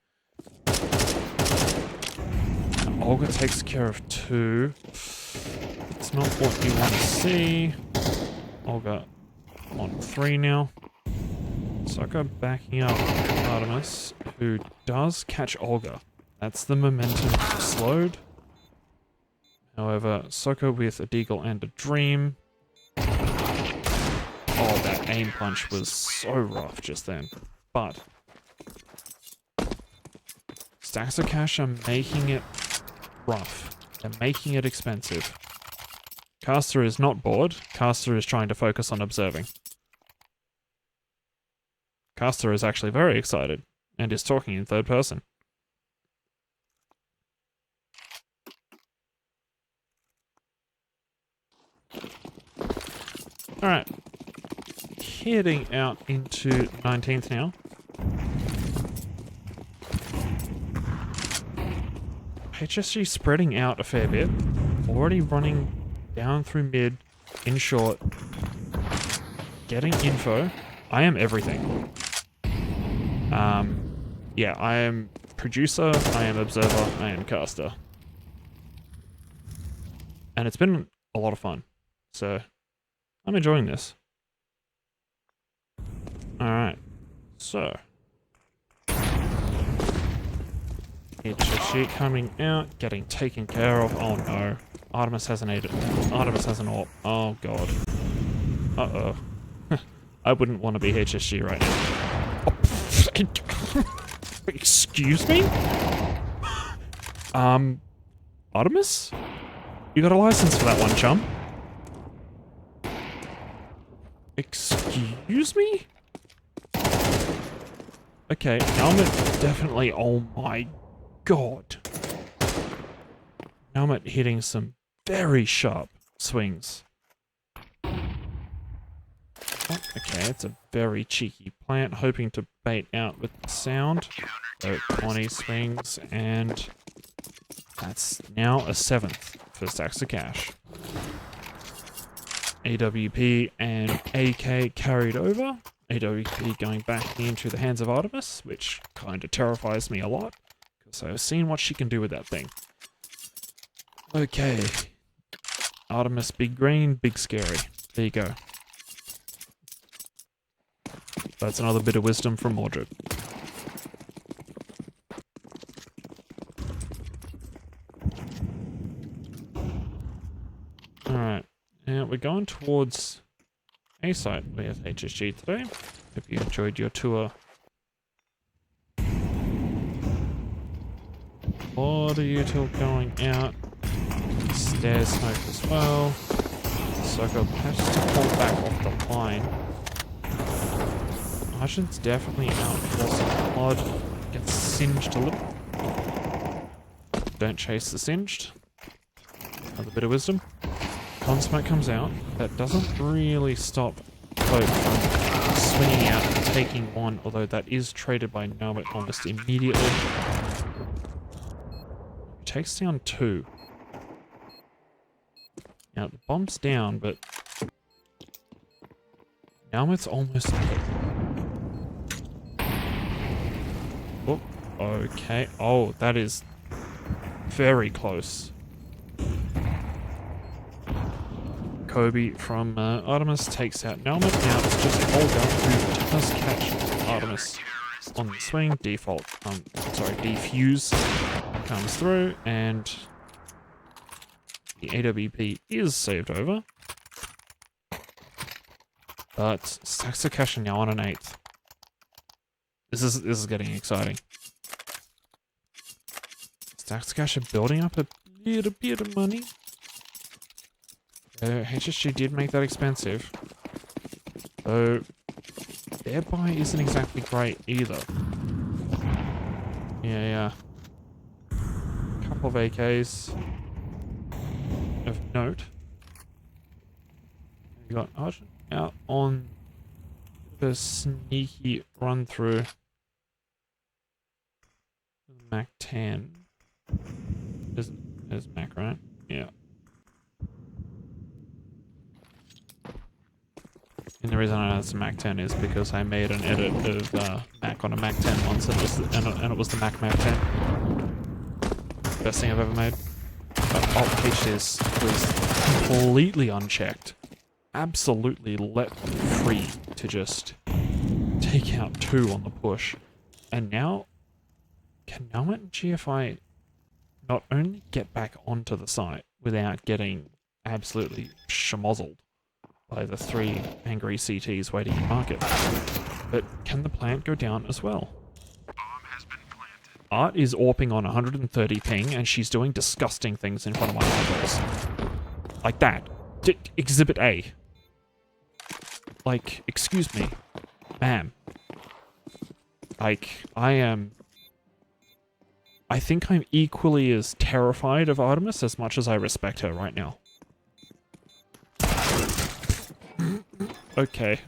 Now, Olga takes care of 2. It's not what you want to see. Olga on 3 now. Soko backing up Artemis, who does catch Olga. That's the momentum slowed. However, Soko with a deagle and a dream. Oh, that aim punch was so rough just then. But Stacks of Cash are making it rough. They're making it expensive. Caster is not bored. Caster is trying to focus on observing. Caster is actually very excited and is talking in third person. Alright. Heading out into 19th now. HSG spreading out a fair bit. Already running down through mid, in short. Getting info. I am everything. Yeah, I am producer, I am observer, I am caster. And it's been a lot of fun. So, I'm enjoying this. Alright. So. HSG coming out, getting taken care of. Oh no. Artemis has an Artemis has an AWP. Oh god. Uh-oh. I wouldn't want to be HSG right now. Oh, excuse me? Artemis? You got a license for that one, chum? Excuse me? Okay, Nalmit definitely, oh my god. Nalmit hitting some very sharp swings. Oh, okay, it's a very cheeky plant, hoping to bait out with the sound. So 20 swings, and that's now a 7th for Stacks of Cash. AWP and AK carried over. AWP going back into the hands of Artemis, which kind of terrifies me a lot, because I've seen what she can do with that thing. Okay. Artemis, big green, big scary. There you go. That's another bit of wisdom from Mordred. Now we're going towards a site with HSG today. Hope you enjoyed your tour. Water util going out. Stairs smoke as well. Soko has to pull back off the line. Argent's definitely out for some blood. Gets singed a little. Don't chase the singed. Another bit of wisdom. Consmoke comes out. That doesn't really stop Cloak from swinging out and taking one, although that is traded by Nomet almost immediately. Takes down 2. Now the bomb's down, but Nomet's almost dead. Oh, okay. Oh, that is very close. Kobe from Artemis takes out Nomet. Now it's just Olga who does catch Artemis on the swing. Defuse comes through, and the AWP is saved over. But stacks of cash are now on an 8th. This is getting exciting. Stacks of cash are building up a little bit of money. HSG did make that expensive. So their buy isn't exactly great either. Yeah. Couple of AKs of note. We got Argent out on the sneaky run through Mac 10. There's Mac, right? Yeah. And the reason I know it's a Mac 10 is because I made an edit of Mac on a Mac 10 once, and it was the Mac 10. Best thing I've ever made. Alt HS was completely unchecked. Absolutely let free to just take out 2 on the push. And now, can Nomet and GFI not only get back onto the site without getting absolutely schmozzled by the 3 angry CTs waiting in market, but can the plant go down as well? Art is AWPing on 130 ping, and she's doing disgusting things in front of my eyeballs. Like that. Exhibit A. Like, excuse me. Ma'am. Like, I think I'm equally as terrified of Artemis as much as I respect her right now. Okay.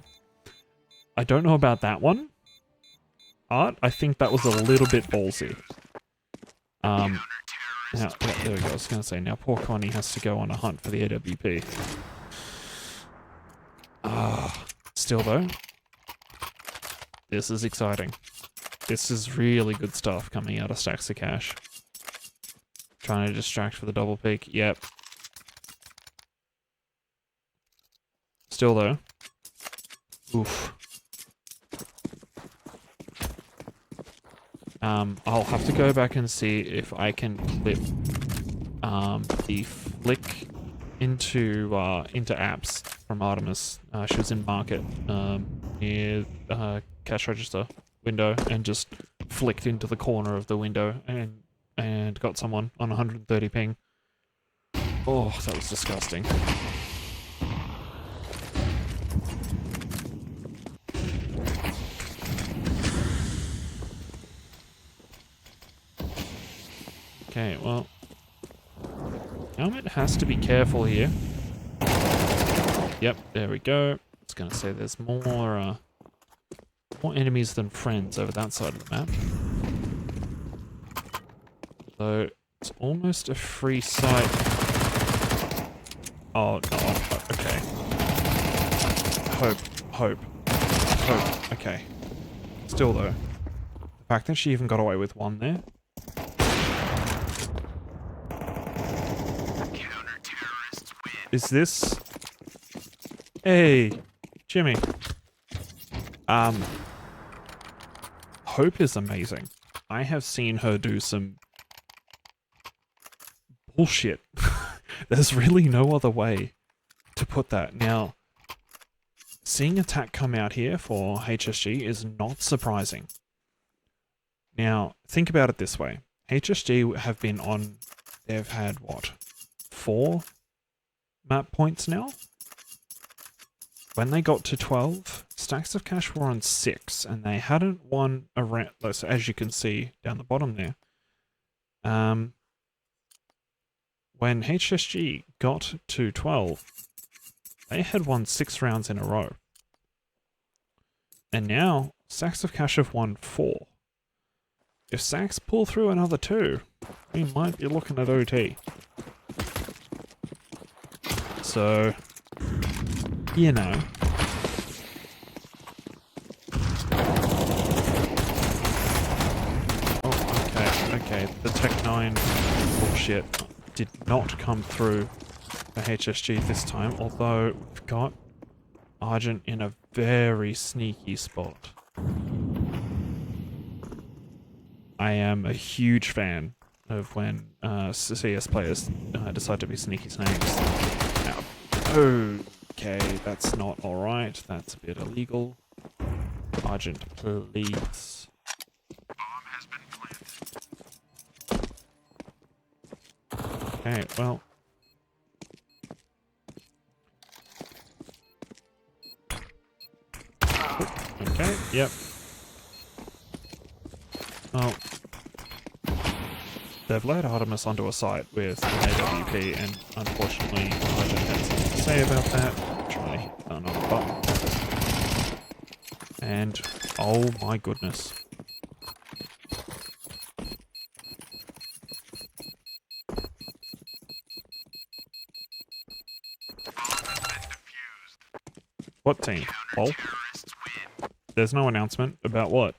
I don't know about that one. Art, I think that was a little bit ballsy. Now, yeah, there we go. I was going to say, now poor Connie has to go on a hunt for the AWP. Still though, this is exciting. This is really good stuff coming out of stacks of cash. Trying to distract for the double peek. Yep. Still though. Oof. I'll have to go back and see if I can clip the flick into apps from Artemis. She was in market near cash register window and just flicked into the corner of the window and got someone on 130 ping. Oh, that was disgusting. Okay, well, Helmet has to be careful here. Yep, there we go. I was gonna say there's more enemies than friends over that side of the map. So it's almost a free site. Oh no, okay. Hope. Okay. Still though, the fact that she even got away with one there. Is this... Hey, Jimmy. Hope is amazing. I have seen her do some bullshit. There's really no other way to put that. Now, seeing attack come out here for HSG is not surprising. Now, think about it this way. HSG have been on, they've had what, 4 map points now? When they got to 12, Stacks of Cash were on 6, and they hadn't won around, so as you can see down the bottom there. When HSG got to 12, they had won 6 rounds in a row. And now, Stacks of Cash have won 4. If Stacks pull through another 2, we might be looking at OT. So, you know. Oh, okay. The Tech 9 bullshit did not come through for HSG this time, although we've got Argent in a very sneaky spot. I am a huge fan of when CS players decide to be sneaky snakes. Now, okay, that's not alright. That's a bit illegal. Argent, please. Bomb has been planted. Okay, well. Okay, yep. Oh. They've led Artemis onto a site with an AWP, and unfortunately, Argent had something to say about that. Try to hit another button. And, oh my goodness. What team? Oh. There's no announcement about what?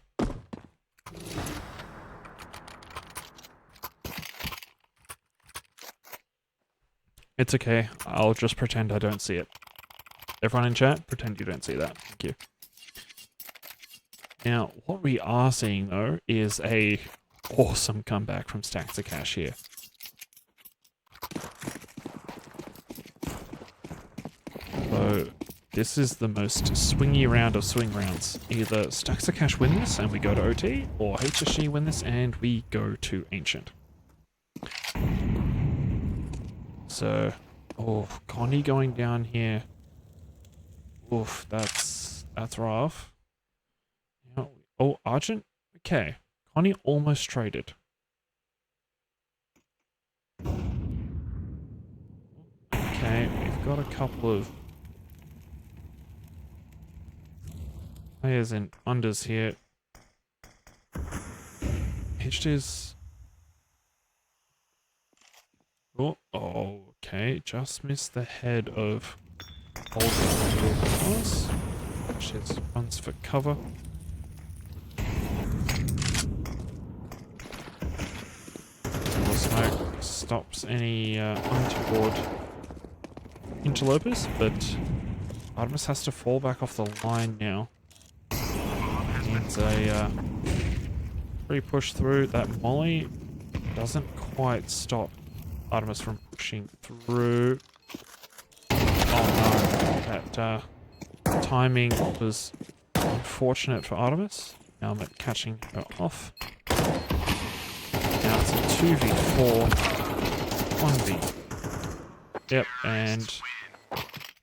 It's okay. I'll just pretend I don't see it. Everyone in chat, pretend you don't see that. Thank you. Now, what we are seeing, though, is a awesome comeback from Stacks of Cash here. So, this is the most swingy round of swing rounds. Either Stacks of Cash win this and we go to OT, or HSG win this and we go to Ancient. So, oh, Connie going down here. Oof, that's rough. Oh, Argent? Okay. Connie almost traded. Okay, we've got a couple of players in unders here. HD's. Oh, okay. Just missed the head of Olga. HD's runs for cover. More smoke stops any untoward interlopers, but Artemis has to fall back off the line now. Needs a free push through. That molly doesn't quite stop Artemis from pushing through. Oh no, that timing was unfortunate for Artemis. Now I'm catching her off. Now it's a 2v4, 1v. Yep, and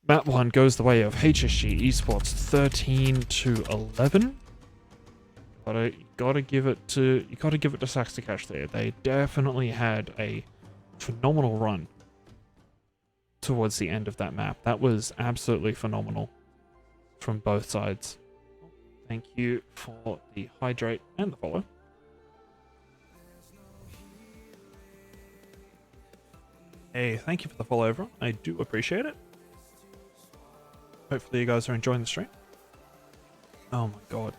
map 1 goes the way of HSG Esports 13-11. You gotta give it to Stacks of Cash there. They definitely had a phenomenal run towards the end of that map. That was absolutely phenomenal from both sides. Thank you for the hydrate and the follow. Hey, thank you for the follow, everyone. I do appreciate it. Hopefully you guys are enjoying the stream. Oh my god.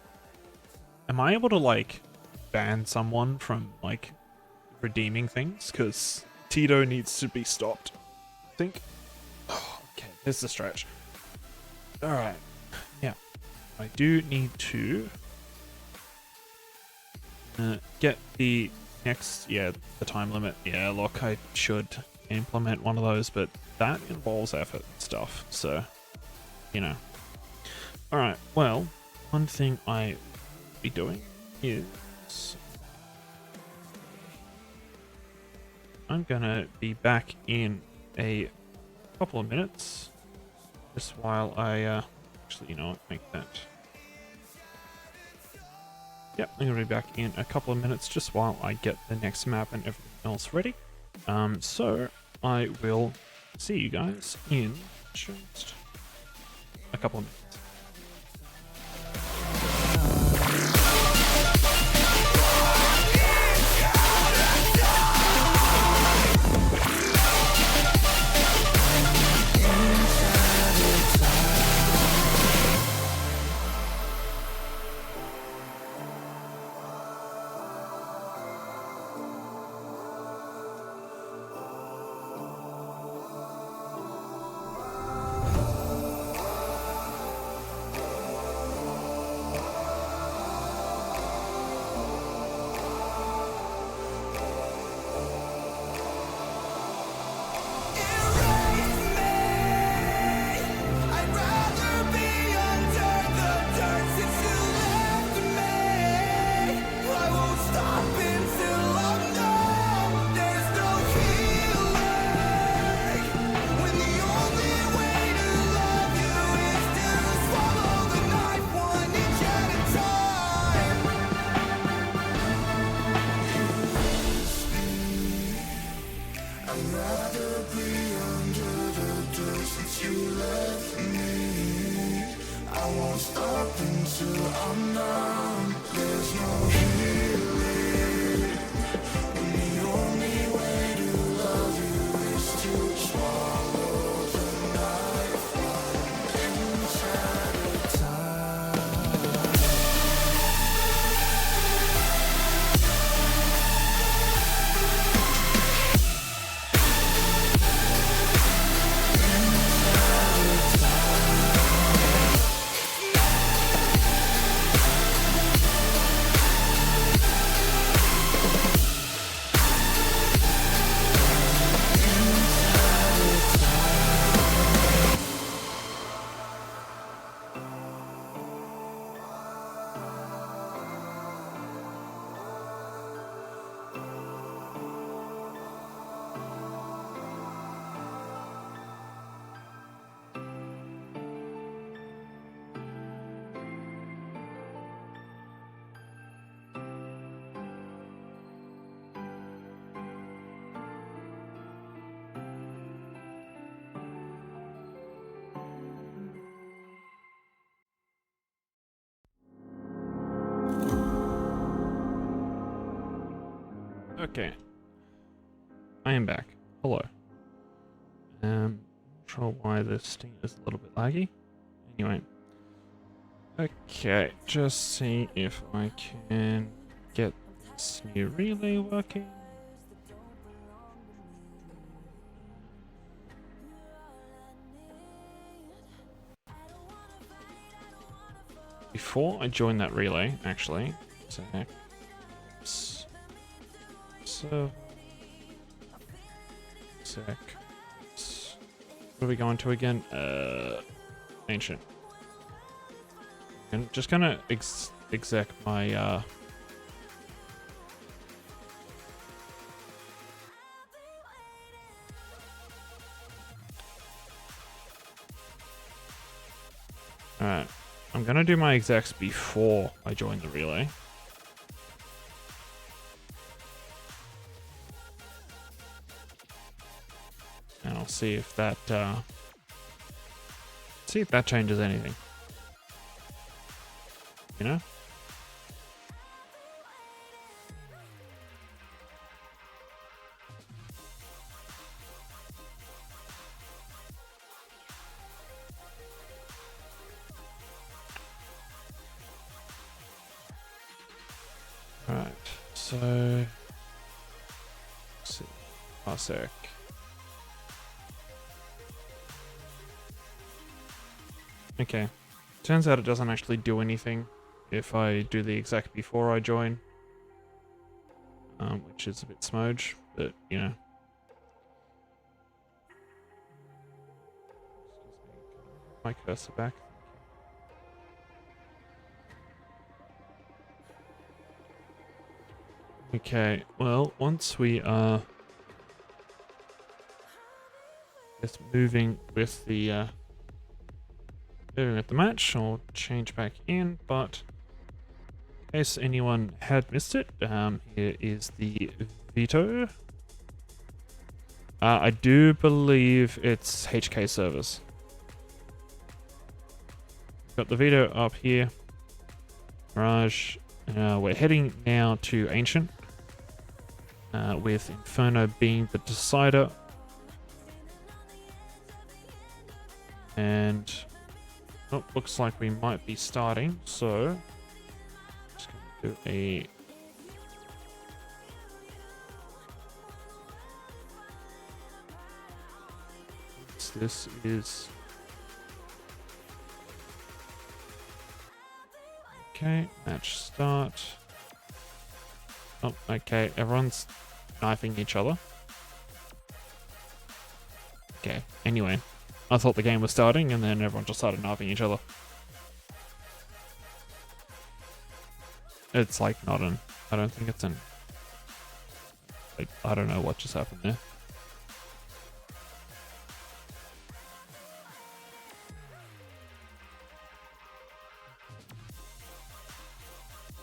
Am I able to, like, ban someone from, like, redeeming things? Because Tito needs to be stopped, I think. Oh, okay, there's the stretch. Alright. Yeah. I do need to get the next, the time limit. Yeah, look, I should implement one of those, but that involves effort and stuff, so, you know. Alright, well, one thing I will be doing is I'm gonna be back in a couple of minutes, just while I, actually, you know what, make that. Yep, I'm gonna be back in a couple of minutes, just while I get the next map and everything else ready. So I will see you guys in just a couple of minutes. Okay, I am back. Hello. Not sure why this thing is a little bit laggy. Anyway. Okay, just see if I can get this new relay working. Before I join that relay, actually, so what are we going to again? Ancient. And just gonna exec my Alright. I'm gonna do my execs before I join the relay. And I'll see if that changes anything. You know? Right, so let's see. Parsec. Okay. Turns out it doesn't actually do anything if I do the exec before I join. Which is a bit smudge, but you know. my cursor back. Okay, well, once we are just moving with the match, I'll change back in, but in case anyone had missed it, here is the veto. I do believe it's HK servers. Got the veto up here. Mirage. We're heading now to Ancient, with Inferno being the decider. And oh, looks like we might be starting, so just gonna do a this is okay, match start. Oh, okay, everyone's knifing each other. Okay, anyway, I thought the game was starting and then everyone just started knifing each other. It's like not an, I don't think it's an, like, I don't know what just happened there.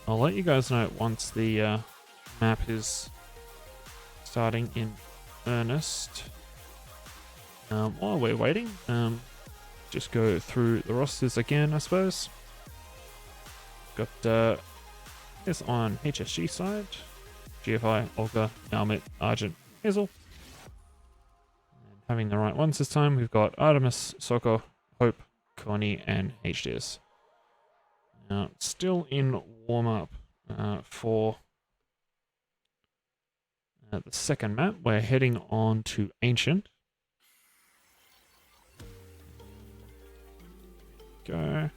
I'll let you guys know once the map is starting in earnest. While we're waiting, just go through the rosters again, I suppose. Got this on HSG side: GFI, Olga, Almit, Argent, Hazel. And having the right ones this time, we've got Artemis, Soko, Hope, Connie, and HDS. Now, still in warm-up for the second map. We're heading on to Ancient. Go.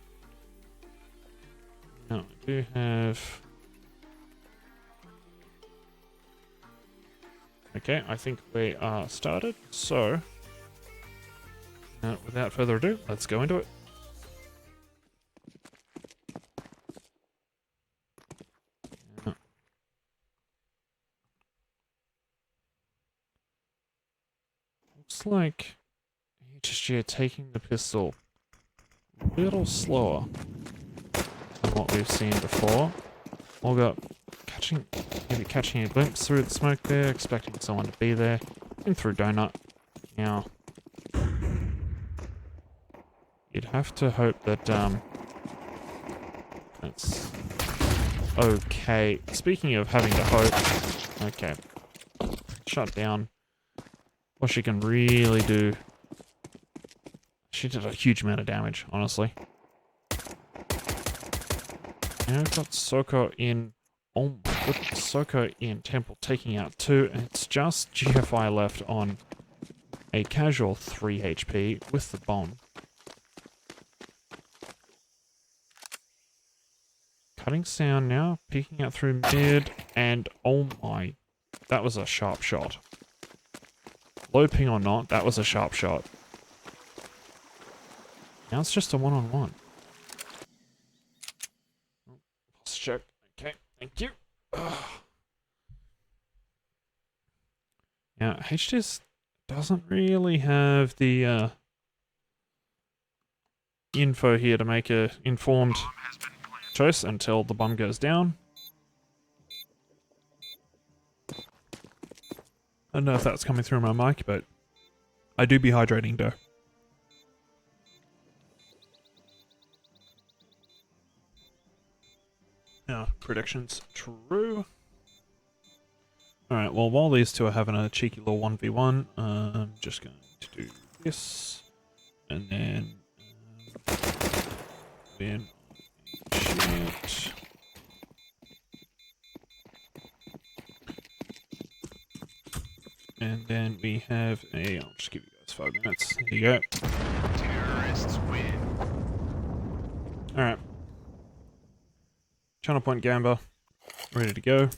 Now, we do have... Okay, I think we are started, so... without further ado, let's go into it. Looks like HSG are taking the pistol a little slower than what we've seen before. Olga maybe catching a glimpse through the smoke there, expecting someone to be there. In through Donut. Now, you'd have to hope that that's okay. Speaking of having to hope, okay, shut down. What she can really do. She did a huge amount of damage, honestly. Now we've got Soko in. Oh my goodness, Soko in Temple taking out 2, and it's just GFI left on a casual 3 HP with the bomb. Cutting sound now, peeking out through mid, and oh my, that was a sharp shot. Low ping or not, that was a sharp shot. Now it's just a one-on-one. Let's check. Okay, thank you. Ugh. Now, HDS doesn't really have the info here to make a informed choice until the bomb goes down. I don't know if that's coming through my mic, but I do be hydrating though. Now, predictions true. Alright, well, while these two are having a cheeky little 1v1, I'm just going to do this. And then... shit. And then we have a... I'll just give you guys 5 minutes. There you go. Terrorists win. Alright. Channel point Gamba. Ready to go.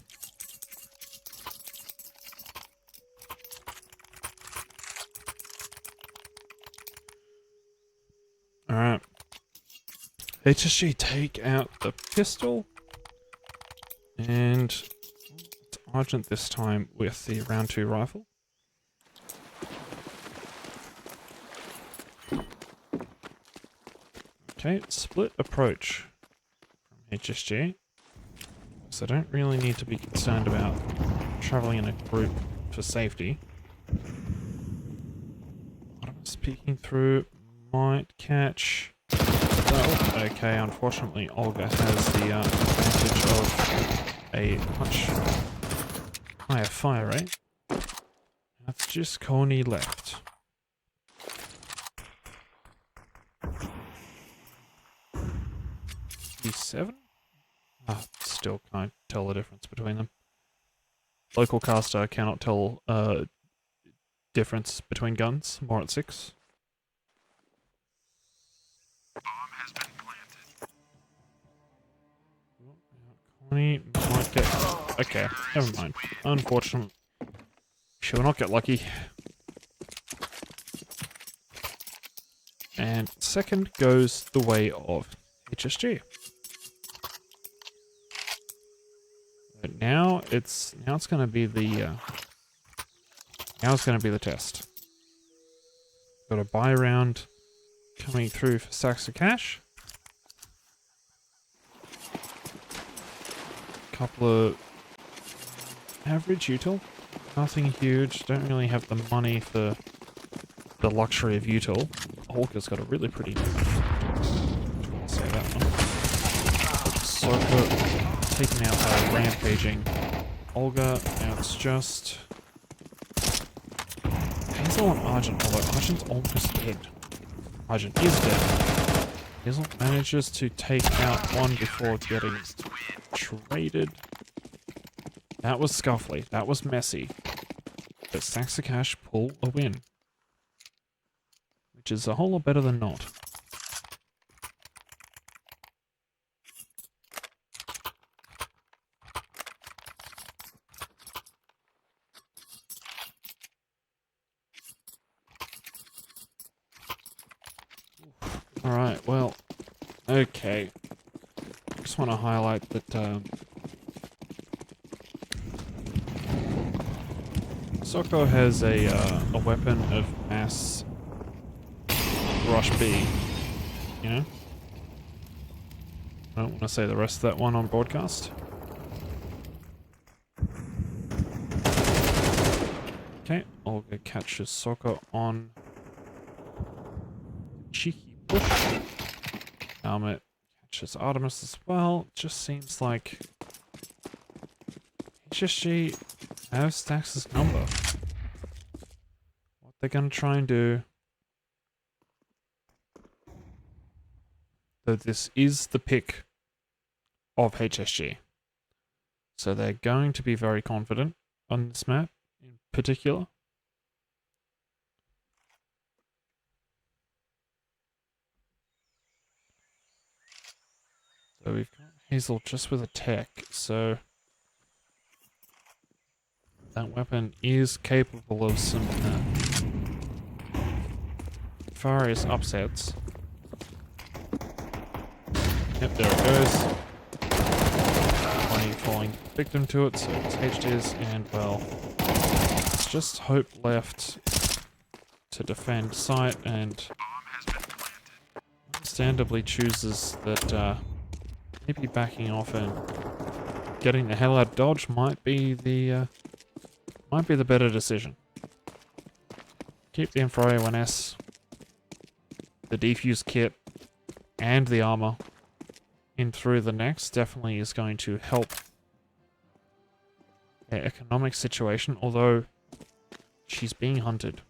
Alright. HSG take out the pistol. And it's Argent this time with the round 2 rifle. Okay, split approach from HSG. So I don't really need to be concerned about traveling in a group for safety. Bottom's peeking through, might catch. Oh, okay, unfortunately Olga has the advantage of a much higher fire rate. That's just Coney left. E7? Still can't tell the difference between them. Local caster cannot tell difference between guns. More at 6. Bomb has been planted. Coney might get... Okay, never mind. Unfortunate. She will not get lucky. And second goes the way of HSG. But now it's gonna be the test. Got a buy round coming through for stacks of cash. Couple of average util. Nothing huge. Don't really have the money for the luxury of util. Olga's got a really pretty... say that one. Soka taking out her rampaging Olga. Now it's just Hazel and Argent, although Argent's almost dead. Argent is dead. Hazel manages to take out one before getting traded. That was scuffly. That was messy. But stacks of cash pull a win. Which is a whole lot better than not. Alright, well, okay. Just want to highlight that Soko has a weapon of mass rush B, you know? I don't want to say the rest of that one on broadcast. Okay, Olga catches Soko on cheeky push. Helmet catches Artemis as well. Just seems like HSG have Stax' number. What they're gonna try and do. So this is the pick of HSG. So they're going to be very confident on this map in particular. So we've got Hazel just with a tech, so that weapon is capable of some various upsets. Yep, there it goes. 20 falling victim to it, so it's HDs, and well, it's just hope left to defend site, and understandably chooses that maybe backing off and getting the hell out of Dodge might be the better decision. Keep the Infra A1S, the defuse kit, and the armor in through the next definitely is going to help their economic situation, although she's being hunted.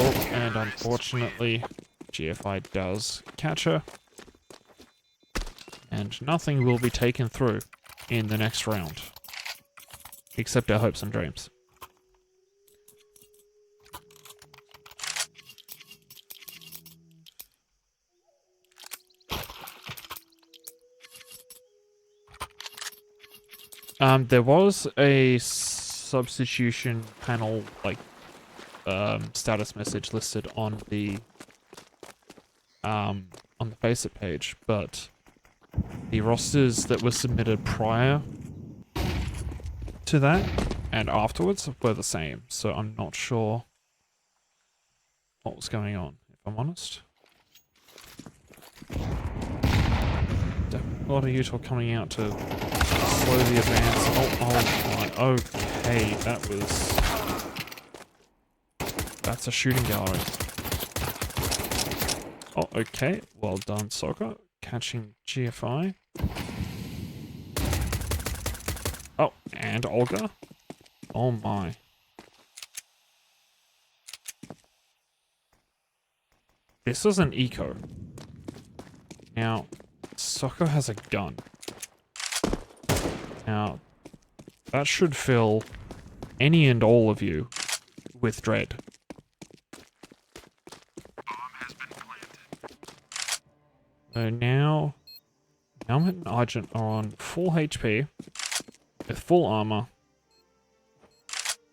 Oh, and unfortunately, GFI does catch her. And nothing will be taken through in the next round. Except our hopes and dreams. There was a substitution panel, like, status message listed on the Faceit page, but the rosters that were submitted prior to that and afterwards were the same, so I'm not sure what was going on, if I'm honest. A lot of Utah coming out to slow the advance. Oh my, okay, that's a shooting gallery. Oh, okay, well done, Soccer. Catching GFI. Oh, and Olga. Oh my. This is an eco. Now, Soccer has a gun. Now, that should fill any and all of you with dread. Bomb has been planted. So now Helmet and Argent are on full HP, with full armor,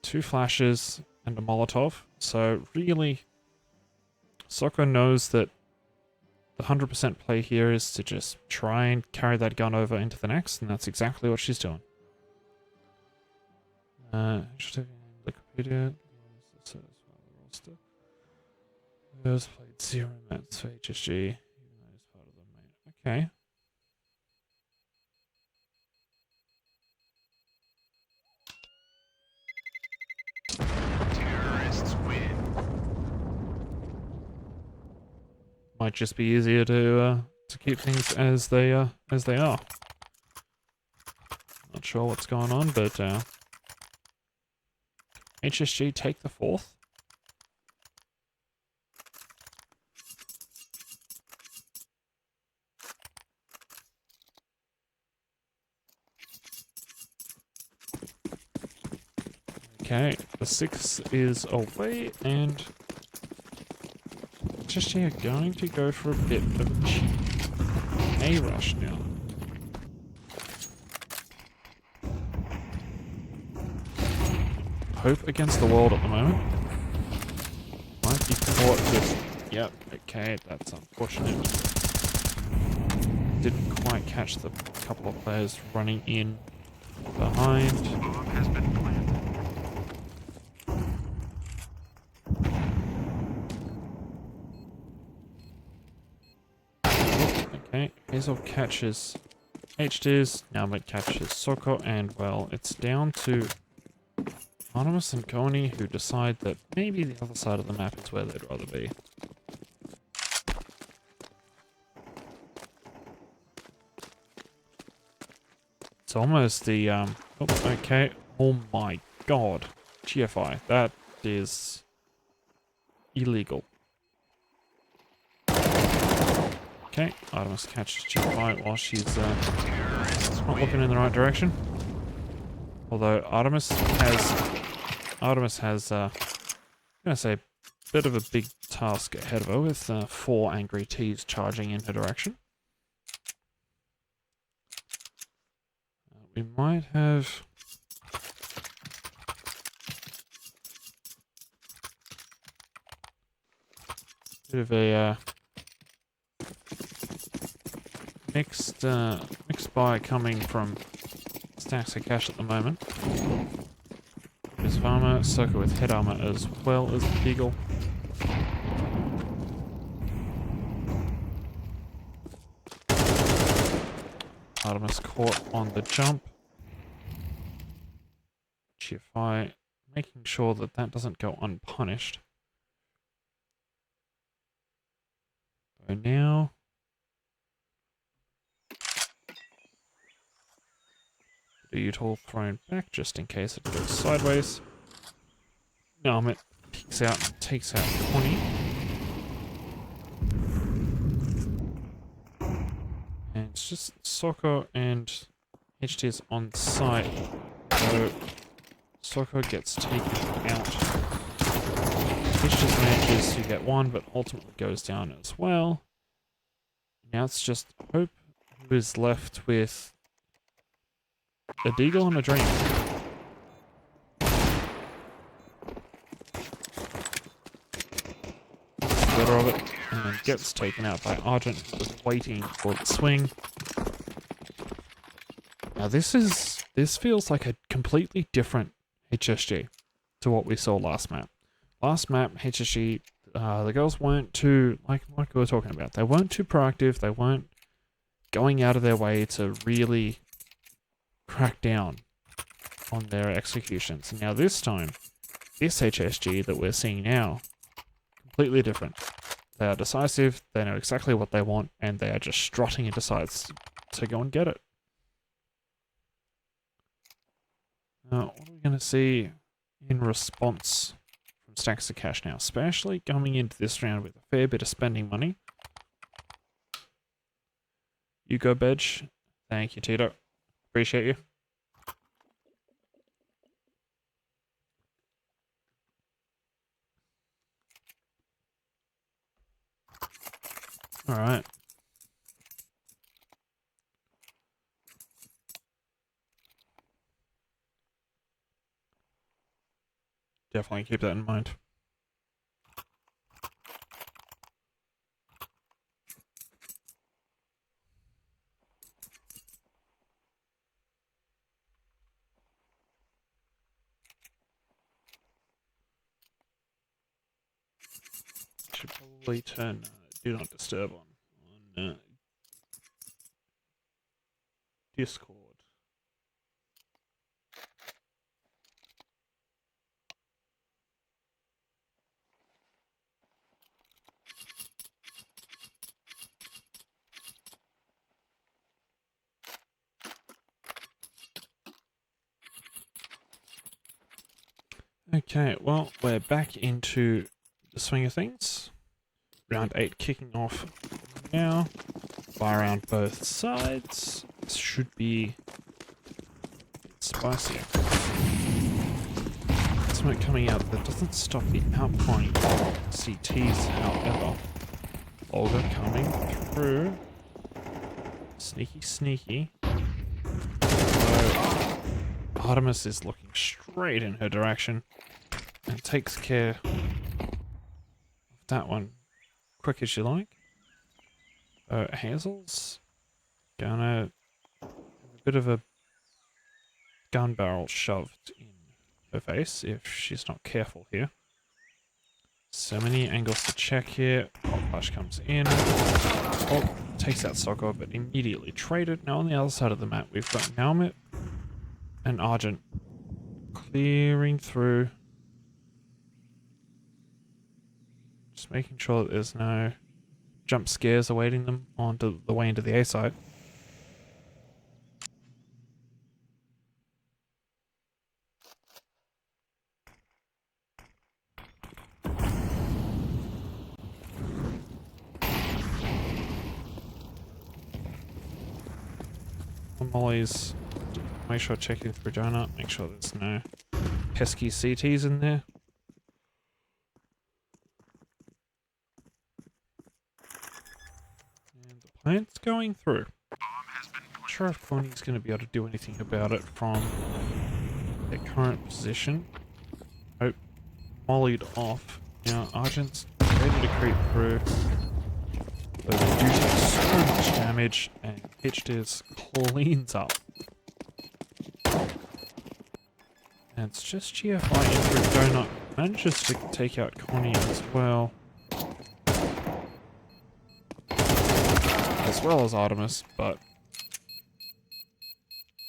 2 flashes, and a Molotov. So really, Soccer knows that the 100% play here is to just try and carry that gun over into the next, and that's exactly what she's doing. Wikipedia. Those played 0 matches for HSG, even though he's part of the main. Okay. Terrorists win. Might just be easier to keep things as they are. Not sure what's going on, but HSG take the 4th. Okay, the 6th is away, and HSG are going to go for a bit of a cheap A rush now. Hope against the world at the moment. Might be caught with... Yep, okay, that's unfortunate. Didn't quite catch the couple of players running in behind. Bomb has been planted. Okay, Hazel catches HDs, Helmet catches Soko, and well, it's down to Anonymous and Coney, who decide that maybe the other side of the map is where they'd rather be. It's almost the, oh, okay, oh my god, GFI, that is illegal. Okay, Artemis catches GFI while she's not looking in the right direction. Although Artemis has I'm gonna say, a bit of a big task ahead of her with 4 angry T's charging in her direction. We might have a bit of a mixed buy coming from Stacks of Cash at the moment. There's Farmer, Soko with head armor as well as the Eagle. Artemis caught on the jump. GFI making sure that that doesn't go unpunished. So now the util thrown back just in case it goes sideways. Helmet peeks out and takes out Connie. And it's just Soko and HT's on site. So Soko gets taken out. HT's manages to get 1, but ultimately goes down as well. Now it's just Hope who is left with a Deagle and a Dream. gets taken out by Argent, who was waiting for the swing. Now this feels like a completely different HSG to what we saw last map. Last map, HSG, the girls weren't too, like we were talking about, they weren't too proactive, they weren't going out of their way to really crack down on their executions. Now this time, this HSG that we're seeing now, completely different. They are decisive, they know exactly what they want, and they are just strutting into sides to go and get it. Now, what are we going to see in response from Stacks of Cash now? Especially coming into this round with a fair bit of spending money. You go, Bedge. Thank you, Tito. Appreciate you. Alright. Definitely keep that in mind. Should probably turn Do Not Disturb on Discord. Okay, well, we're back into the swing of things. Round 8 kicking off now. Fire around both sides. This should be spicy. Smoke coming out that doesn't stop the outpouring of CTs, however. Olga coming through. Sneaky, sneaky. So, Artemis is looking straight in her direction and takes care of that one quick as you like. Hazel's gonna have a bit of a gun barrel shoved in her face if she's not careful here. So many angles to check here. Hot flash comes in. Oh, takes out Soccer, but immediately traded. Now on the other side of the map, we've got Naumit and Argent clearing through. Just making sure that there's no jump scares awaiting them onto the way into the A side. Molly's, make sure checking through donut, make sure there's no pesky CTs in there. And the plant's going through. Not sure if Connie's going to be able to do anything about it from their current position. Oh, mollied off. Now Argent's ready to creep through. But they do take so much damage, and HDiz cleans up. And it's just GFI in through Donut. Manages to take out Connie as well. As well as Artemis, but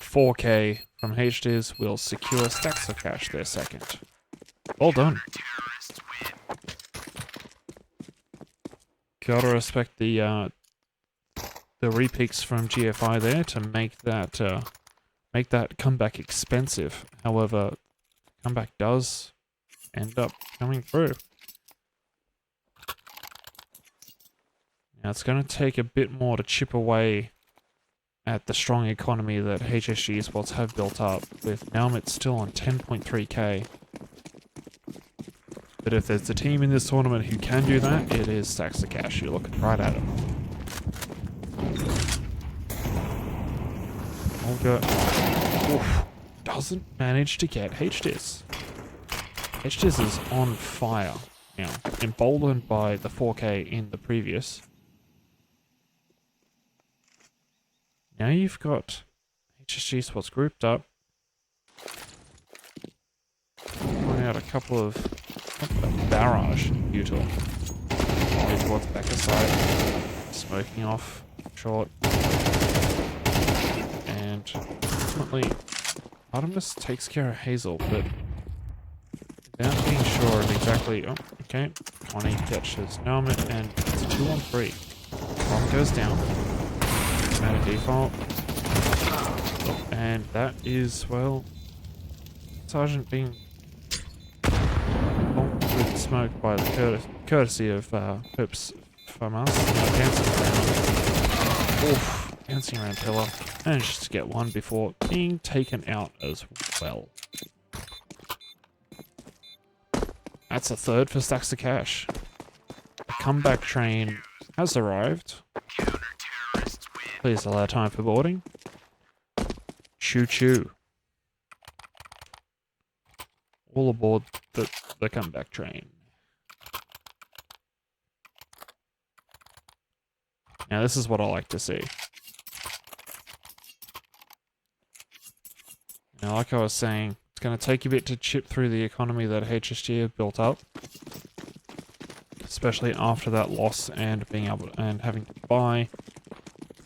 4K from HDiz will secure Stacks of Cash their second. Well done. Gotta respect the repeats from GFI there to make that comeback expensive. However, comeback does end up coming through. Now it's going to take a bit more to chip away at the strong economy that HSG Esports have built up, with Naumit still on 10.3k. But if there's a team in this tournament who can do that, it is Stacks of Cash. You're looking right at him. Olga doesn't manage to get HDiz. HDiz is on fire Now, emboldened by the 4K in the previous, now you've got HSG spots grouped up. Point out a couple of barrage util. Way towards back side. Smoking off short. And ultimately, Artemis takes care of Hazel, but without being sure of exactly. Oh, okay. 20 catches Naumet, and it's a 2-on-3. Bomb goes down. At a default. And that is, well, Sergeant being bombed with smoke by the courtesy of Hoops from us. Now dancing around. Oof, dancing around pillar. Managed to get one before being taken out as well. That's a third for Stacks of Cash. The comeback train has arrived. Please allow time for boarding. Choo choo. All aboard the comeback train. Now this is what I like to see. Now like I was saying, it's going to take a bit to chip through the economy that HSG have built up. Especially after that loss and being able to, and having to buy.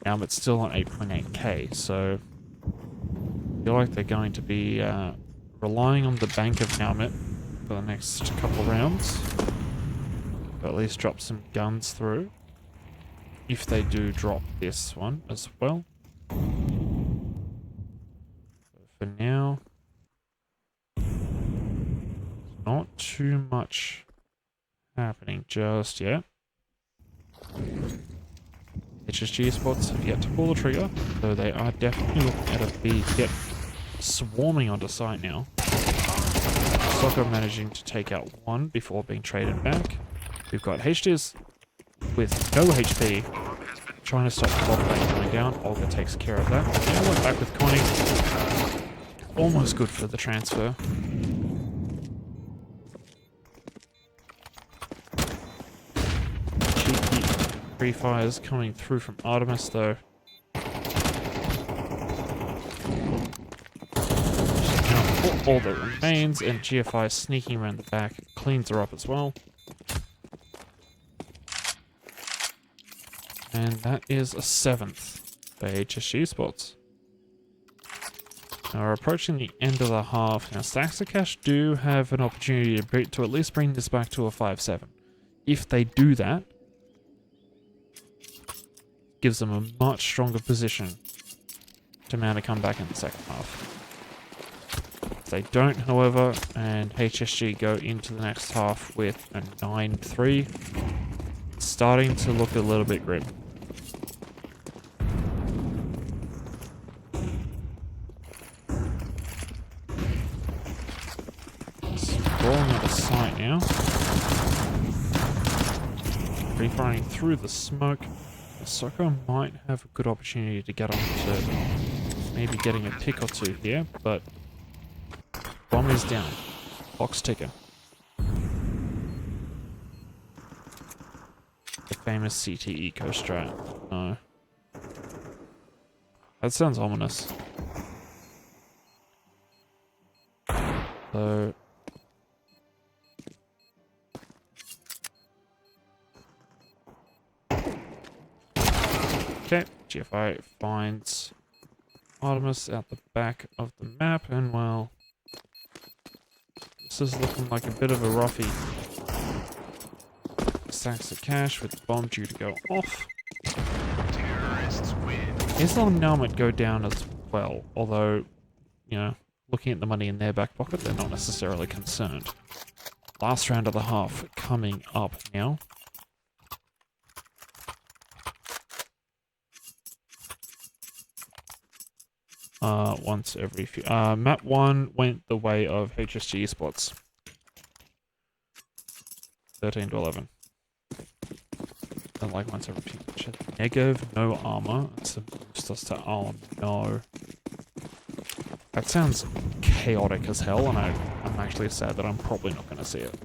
Now it's still on 8.8k, so I feel like they're going to be relying on the bank of Naumet for the next couple rounds. Or at least drop some guns through. If they do drop this one as well. So for now, not too much happening just yet. HSG Esports have yet to pull the trigger, though they are definitely looking at a B get swarming onto site now. Soccer managing to take out one before being traded back. We've got HDs with no HP trying to stop the ball play coming down. Olga takes care of that. Now we're back with Connie. Almost good for the transfer. Cheeky free fires coming through from Artemis though. All that remains, and GFI sneaking around the back cleans her up as well. And that is a 7th for HSG Sports. Now we're approaching the end of the half. Now Stacks of Cash do have an opportunity to at least bring this back to a 5-7. If they do that, gives them a much stronger position to mount a comeback in the second half. If they don't, however, and HSG go into the next half with a 9-3, it's starting to look a little bit grim. Rolling out of sight now. Free firing through the smoke. Soccer might have a good opportunity to get on to maybe getting a pick or two here, but bomb is down. Box ticker. The famous CT eco strat. No. That sounds ominous. So okay, GFI finds Artemis out the back of the map, and well, this is looking like a bit of a roughie. Stacks of Cash with the bomb due to go off. Terrorists win. Islam and Naumet go down as well, although, you know, looking at the money in their back pocket, they're not necessarily concerned. Last round of the half coming up now. Once every few. Map 1 went the way of HSG Esports. 13 to 11. And like once every few. Negative, no armor. That's a boost us to. Oh no. That sounds chaotic as hell, and I'm actually sad that I'm probably not going to see it.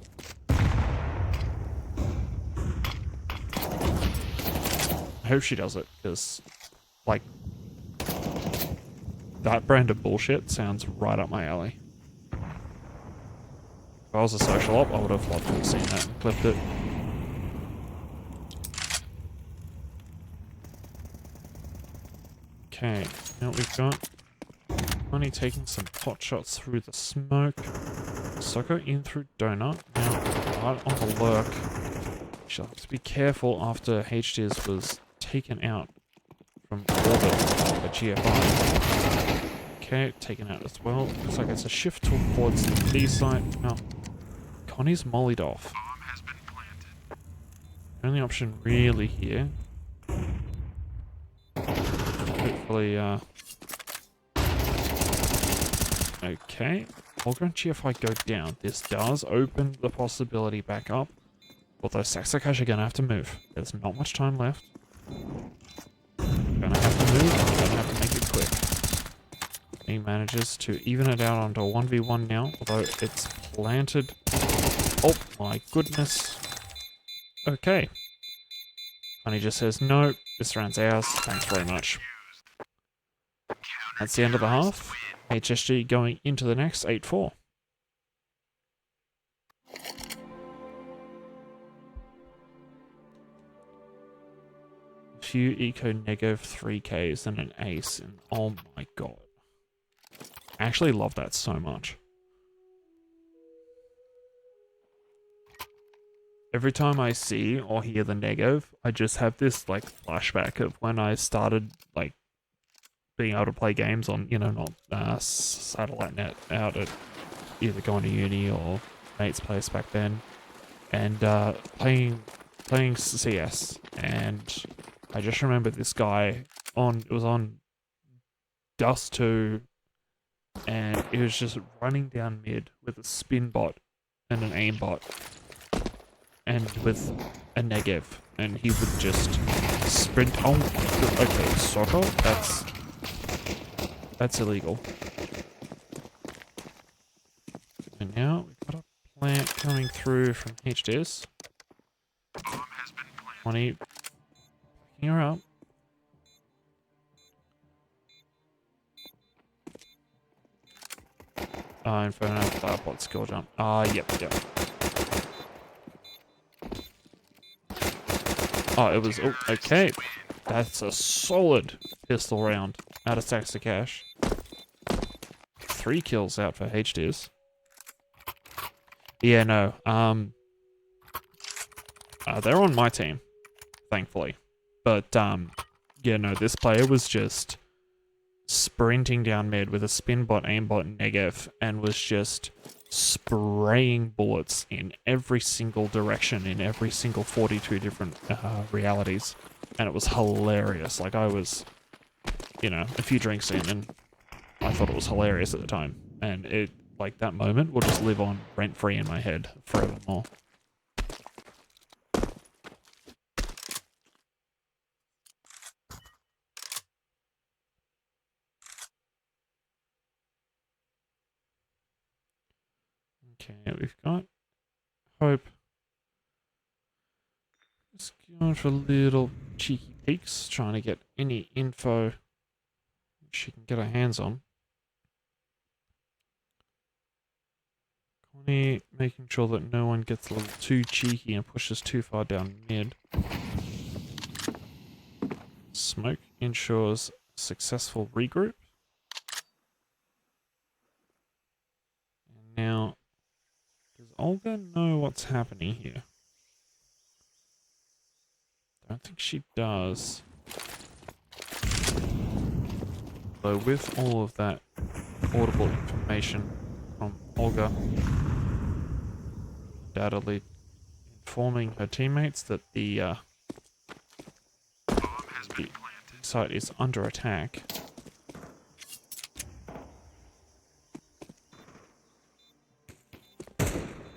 I hope she does it, because, like, that brand of bullshit sounds right up my alley. If I was a social op, I would have loved to have seen that and clipped it. Okay, now we've got Honey taking some pot shots through the smoke. Soko in through Donut. Now, right on the lurk. She'll have to be careful after HDS was taken out from orbit by GFI. Okay, taken out as well. Looks like it's a shift towards the B site. Now, Connie's mollied off. Bomb has been planted. Only option really here. Hopefully, okay. Olga and GFI go down. This does open the possibility back up. Although Saxakash are gonna have to move. There's not much time left. Gonna have to move, gonna have to make it quick. He manages to even it out onto a 1v1 now, although it's planted. Oh my goodness. Okay. Honey just says, no, this round's ours, thanks very much. That's the end of the half. HSG going into the next 8-4. Few eco negative 3Ks and an ace, and oh my god. I actually love that so much. Every time I see or hear the negative, I just have this like flashback of when I started like being able to play games on, you know, not satellite net out at either going to uni or mate's place back then, and playing CS, and I just remember this guy it was on Dust 2, and he was just running down mid with a spin bot and an aim bot, and with a negative, and he would just sprint. Oh my god, okay, Soko, that's illegal. And now we've got a plant coming through from HDS. Bomb has been planted. 20. Picking her up. Inferno, Firebot, skill jump. Yep. Oh, it was, oh, okay. That's a solid pistol round out of Saxakash. 3 kills out for HDS. Yeah, no, they're on my team, thankfully. But, yeah, no, this player was just sprinting down mid with a spin bot, aim bot, negative, and was just spraying bullets in every single direction, in every single 42 different realities. And it was hilarious. Like, I was, you know, a few drinks in, and I thought it was hilarious at the time. And it, like, that moment will just live on rent-free in my head forevermore. Okay, we've got Hope. Just going for little cheeky peeks, trying to get any info she can get her hands on. Connie making sure that no one gets a little too cheeky and pushes too far down mid. Smoke ensures successful regroup. And now, does Olga know what's happening here? I don't think she does. So with all of that audible information from Olga, undoubtedly informing her teammates that the site is under attack.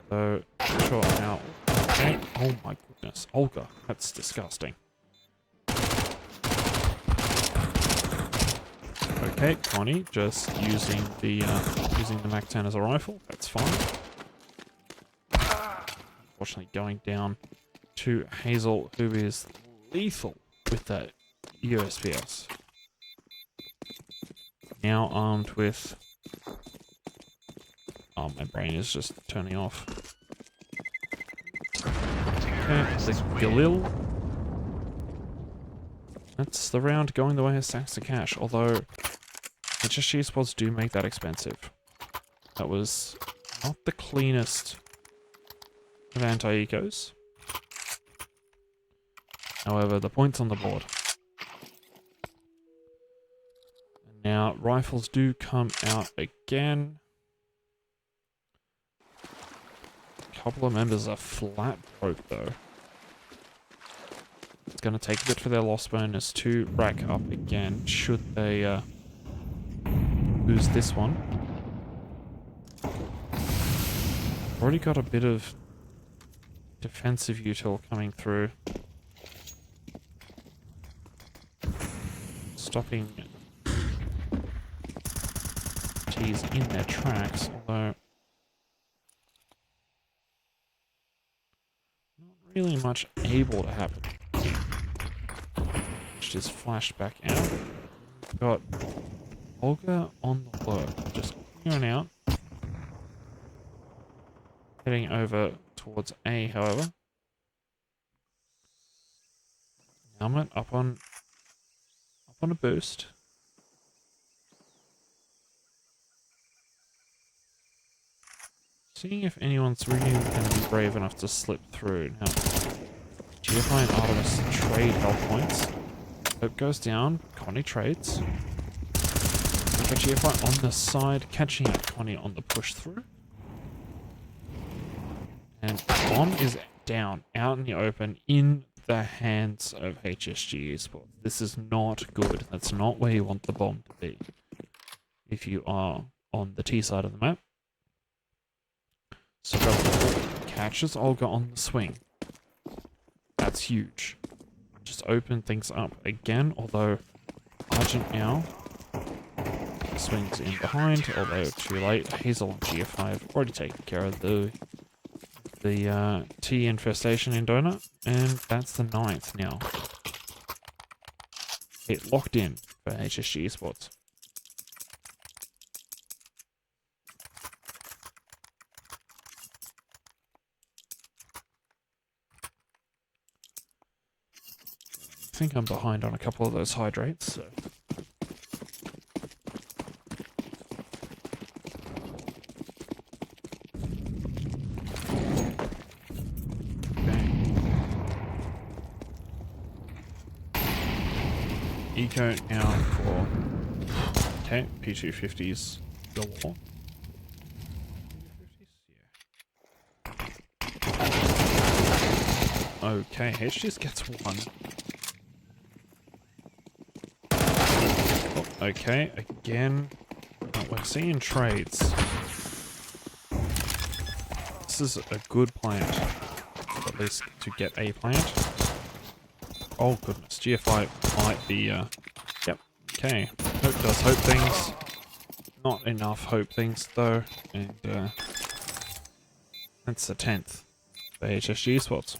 So, sure, now, okay. Oh my goodness, Olga, that's disgusting. Okay, Connie just using the Mac 10 as a rifle. That's fine. Unfortunately, going down to Hazel, who is lethal with that USPS. Now armed with... Oh, my brain is just turning off. Okay, the Galil. That's the round going the way of Stacks to Cash, although HSG spots do make that expensive. That was not the cleanest of anti-ecos. However, the point's on the board. And now rifles do come out again. A couple of members are flat broke though. It's going to take a bit for their loss bonus to rack up again, should they lose this one. Already got a bit of defensive util coming through. Stopping T's in their tracks, although not really much able to happen. Just flashed back out. Got Olga on the lurk, just clearing out. Heading over towards A, however. Helmet up on a boost. Seeing if anyone's really going to be brave enough to slip through. Now, GFI and Artemis trade health points. Hope goes down. Connie trades. We got GFI on the side, catching out Connie on the push through. And bomb is down, out in the open, in the hands of HSG Esports. This is not good. That's not where you want the bomb to be. If you are on the T side of the map. So catches Olga on the swing. That's huge. Just open things up again, although Argent now swings in behind, although too late. Hazel on GF5 already taken care of the T infestation in Donut, and that's the 9th now. It locked in for HSG Esports. I think I'm behind on a couple of those hydrates, so. Eco now for, okay, P250s galore. Okay, H just gets one. Oh, okay, again, we're seeing trades. This is a good plant, at least to get a plant. Oh goodness, GFI might be, yep, okay. Hope does hope things. Not enough hope things though, and that's the 10th for HSG Esports.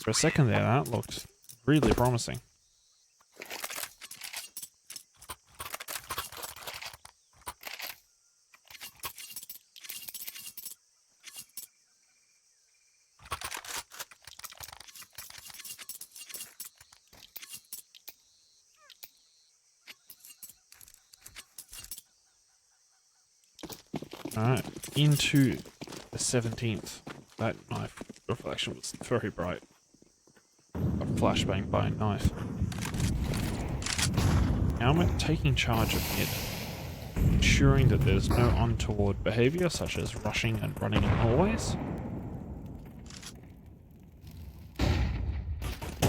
For a second there, that looked really promising. Alright, into the 17th. That knife reflection was very bright. A flashbang by a knife. Now I'm taking charge of it, ensuring that there's no untoward behavior such as rushing and running in hallways.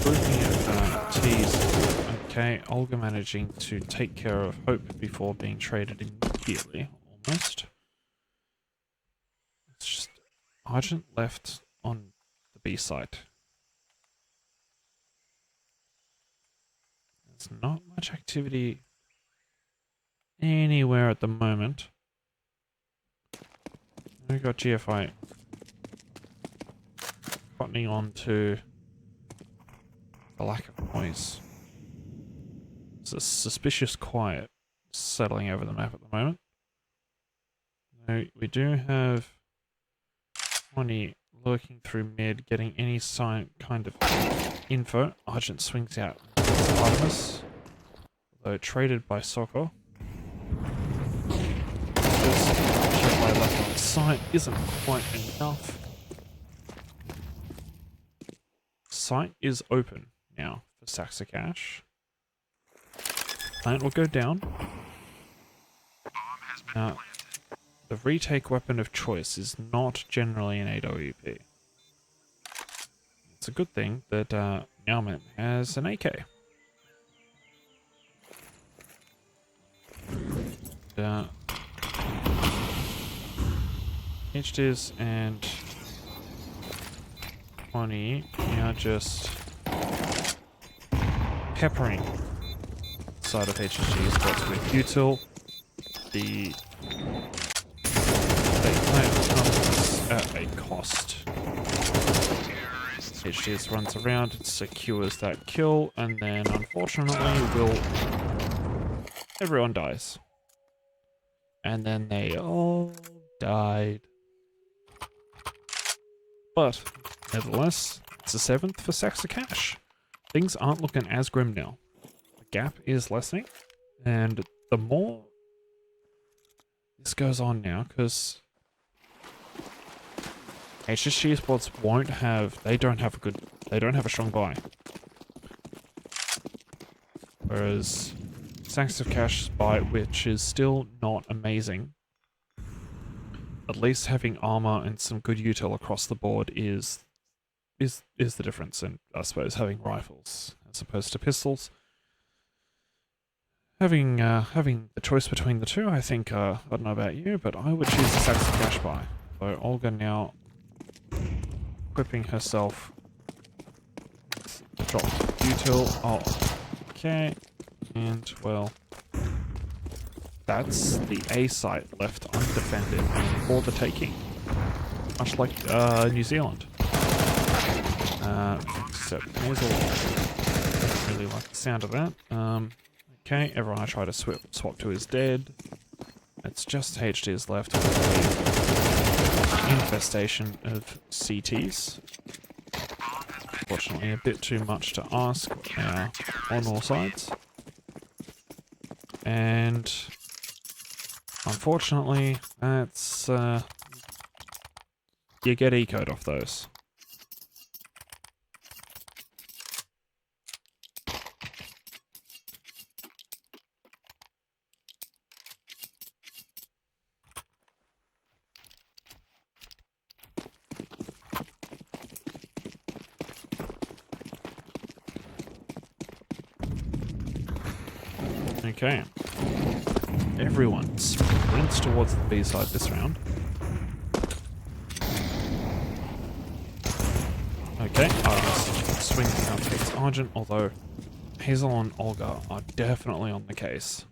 Looking at T's. Okay, Olga managing to take care of Hope before being traded immediately, almost. It's just Argent left on the B site. There's not much activity anywhere at the moment. We got GFI buttoning on to the lack of noise. There's a suspicious quiet settling over the map at the moment. Now, we do have 20 lurking through mid, getting any kind of info. Argent swings out Artemis, although traded by Soccer. Just by left on site isn't quite enough. Site is open now for Saxacash. Plant will go down. The retake weapon of choice is not generally an AWP. It's a good thing that Nowman has an AK. HDs and 20 now just peppering side of HSG Esports with util. The comes at a cost. HDs runs around and secures that kill, and then unfortunately everyone dies. And then they all died. But nevertheless, it's a 7th for Saxacash. Things aren't looking as grim now. The gap is lessening, and the more this goes on now, because HSG Esports they don't have a strong buy. Whereas Saxacash's buy, which is still not amazing, at least having armor and some good util across the board is the difference. And I suppose having rifles as opposed to pistols, having the choice between the two, I think I don't know about you, but I would choose the Saxacash buy. So Olga now equipping herself. Drop util. Oh, okay, and well, that's the A site left undefended for the taking, much like New Zealand. Except Hazel doesn't really like the sound of that. Okay, everyone I try to swap to is dead. It's just HDs left with an infestation of CTs. Unfortunately, a bit too much to ask on all sides. And unfortunately, that's you get ecoed off those. Okay. Everyone sprints towards the B side this round. Okay, Argus swings down, takes Argent, although Hazel and Olga are definitely on the case.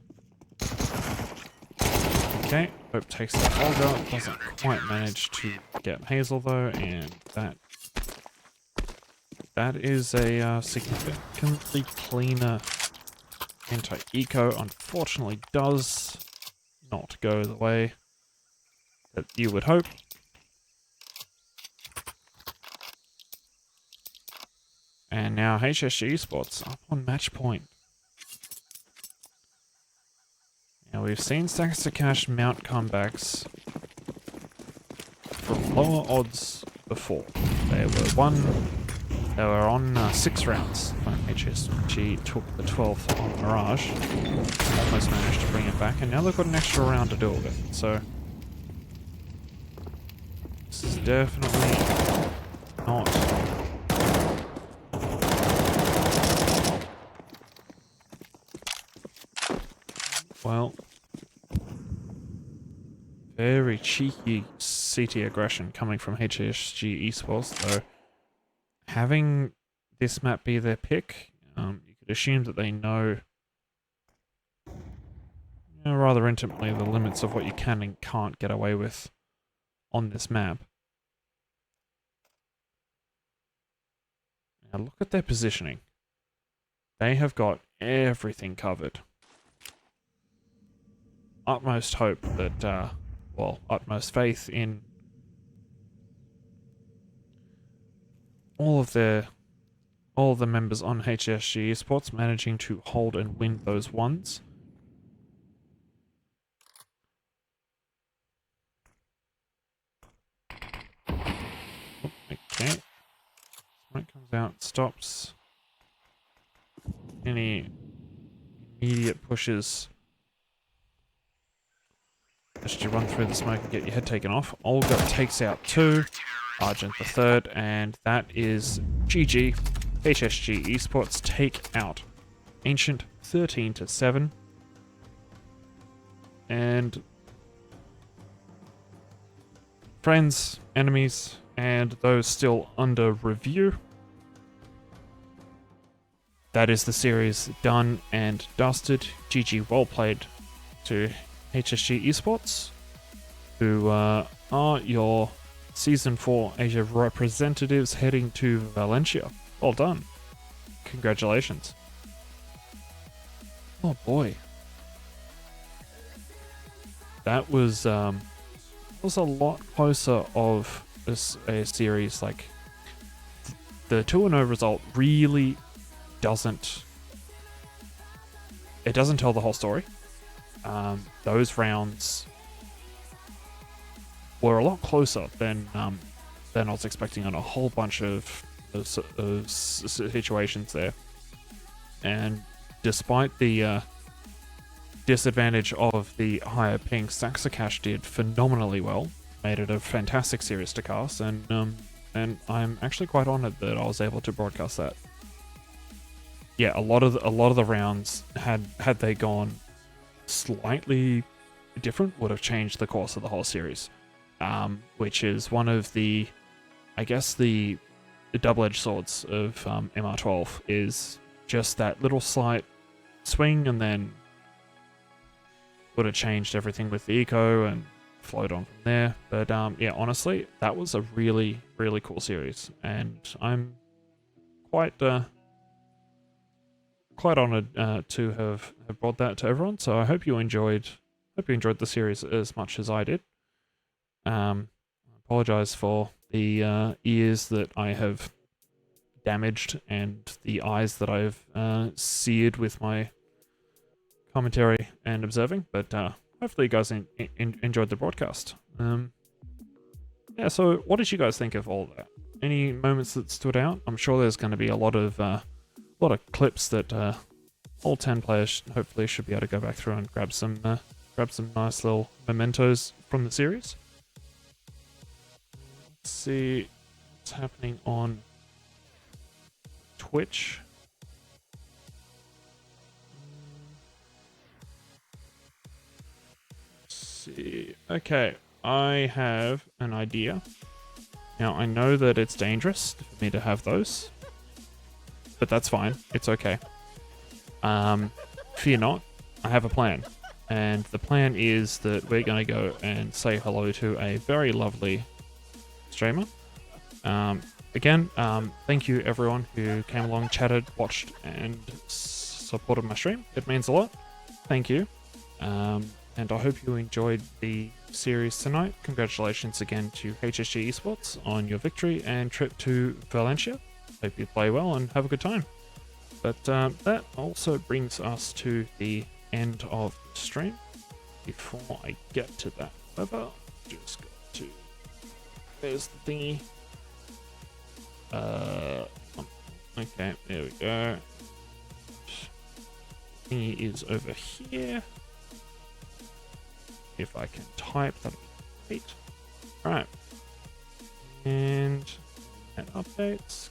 Okay, Hope takes out Olga, doesn't quite manage to get Hazel though, and that is a significantly cleaner anti-eco. Unfortunately does not go the way that you would hope. And now HSG Esports up on match point. Now we've seen Saxacash mount comebacks from lower odds before. They were on 6 rounds when HSG took the 12th on Mirage. Almost managed to bring it back, and now they've got an extra round to deal with. So this is definitely not well. Very cheeky CT aggression coming from HSG Esports, though. Having this map be their pick, you could assume that they know rather intimately the limits of what you can and can't get away with on this map. Now look at their positioning. They have got everything covered. Utmost hope that, well, utmost faith in all of the members on HSG Esports managing to hold and win those ones. Oh, okay. Smoke comes out, stops any immediate pushes. As you run through the smoke and get your head taken off. Olga takes out 2, Argent the 3rd, and that is GG. HSG Esports take out Ancient 13-7. And friends, enemies, and those still under review. That is the series done and dusted. GG, well played to HSG Esports, who are your Season 4 Asia representatives heading to Valencia. Well done. Congratulations. Oh boy. That was a lot closer of a series. Like, the 2-0 result really doesn't tell the whole story. Those rounds were a lot closer than I was expecting on a whole bunch of situations there. And despite the disadvantage of the higher ping, Saxacash did phenomenally well, made it a fantastic series to cast, and I'm actually quite honored that I was able to broadcast that. Yeah, a lot of the rounds had they gone slightly different would have changed the course of the whole series, which is one of the, I guess, the double-edged swords of MR12 is just that little slight swing, and then would have changed everything with the eco and flowed on from there. But yeah, honestly, that was a really, really cool series, and I'm quite honored to have brought that to everyone. So I hope you enjoyed the series as much as I did. I apologize for the ears that I have damaged and the eyes that I've seared with my commentary and observing, but hopefully you guys enjoyed the broadcast. Yeah, so what did you guys think of all that? Any moments that stood out? I'm sure there's going to be a lot of clips that all 10 players hopefully should be able to go back through and grab some nice little mementos from the series. Let's see what's happening on Twitch. Let's see. Okay, I have an idea. Now, I know that it's dangerous for me to have those, but that's fine. It's okay. Fear not. I have a plan. And the plan is that we're going to go and say hello to a very lovely streamer. Again, thank you everyone who came along, chatted, watched, and supported my stream. It means a lot. Thank you. And I hope you enjoyed the series tonight. Congratulations again to HSG Esports on your victory and trip to Valencia. Hope you play well and have a good time. But that also brings us to the end of the stream. Before I get to that, however, just got to... There's the thingy. Okay, there we go. Thingy is over here. If I can type, that'll be great. Alright. And updates.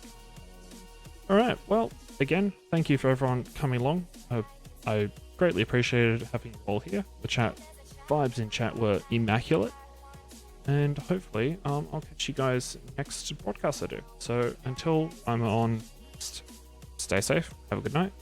Alright, well, again, thank you for everyone coming along. I greatly appreciated having you all here. The chat vibes in chat were immaculate. And hopefully, I'll catch you guys next broadcast I do. So until I'm on, stay safe, have a good night.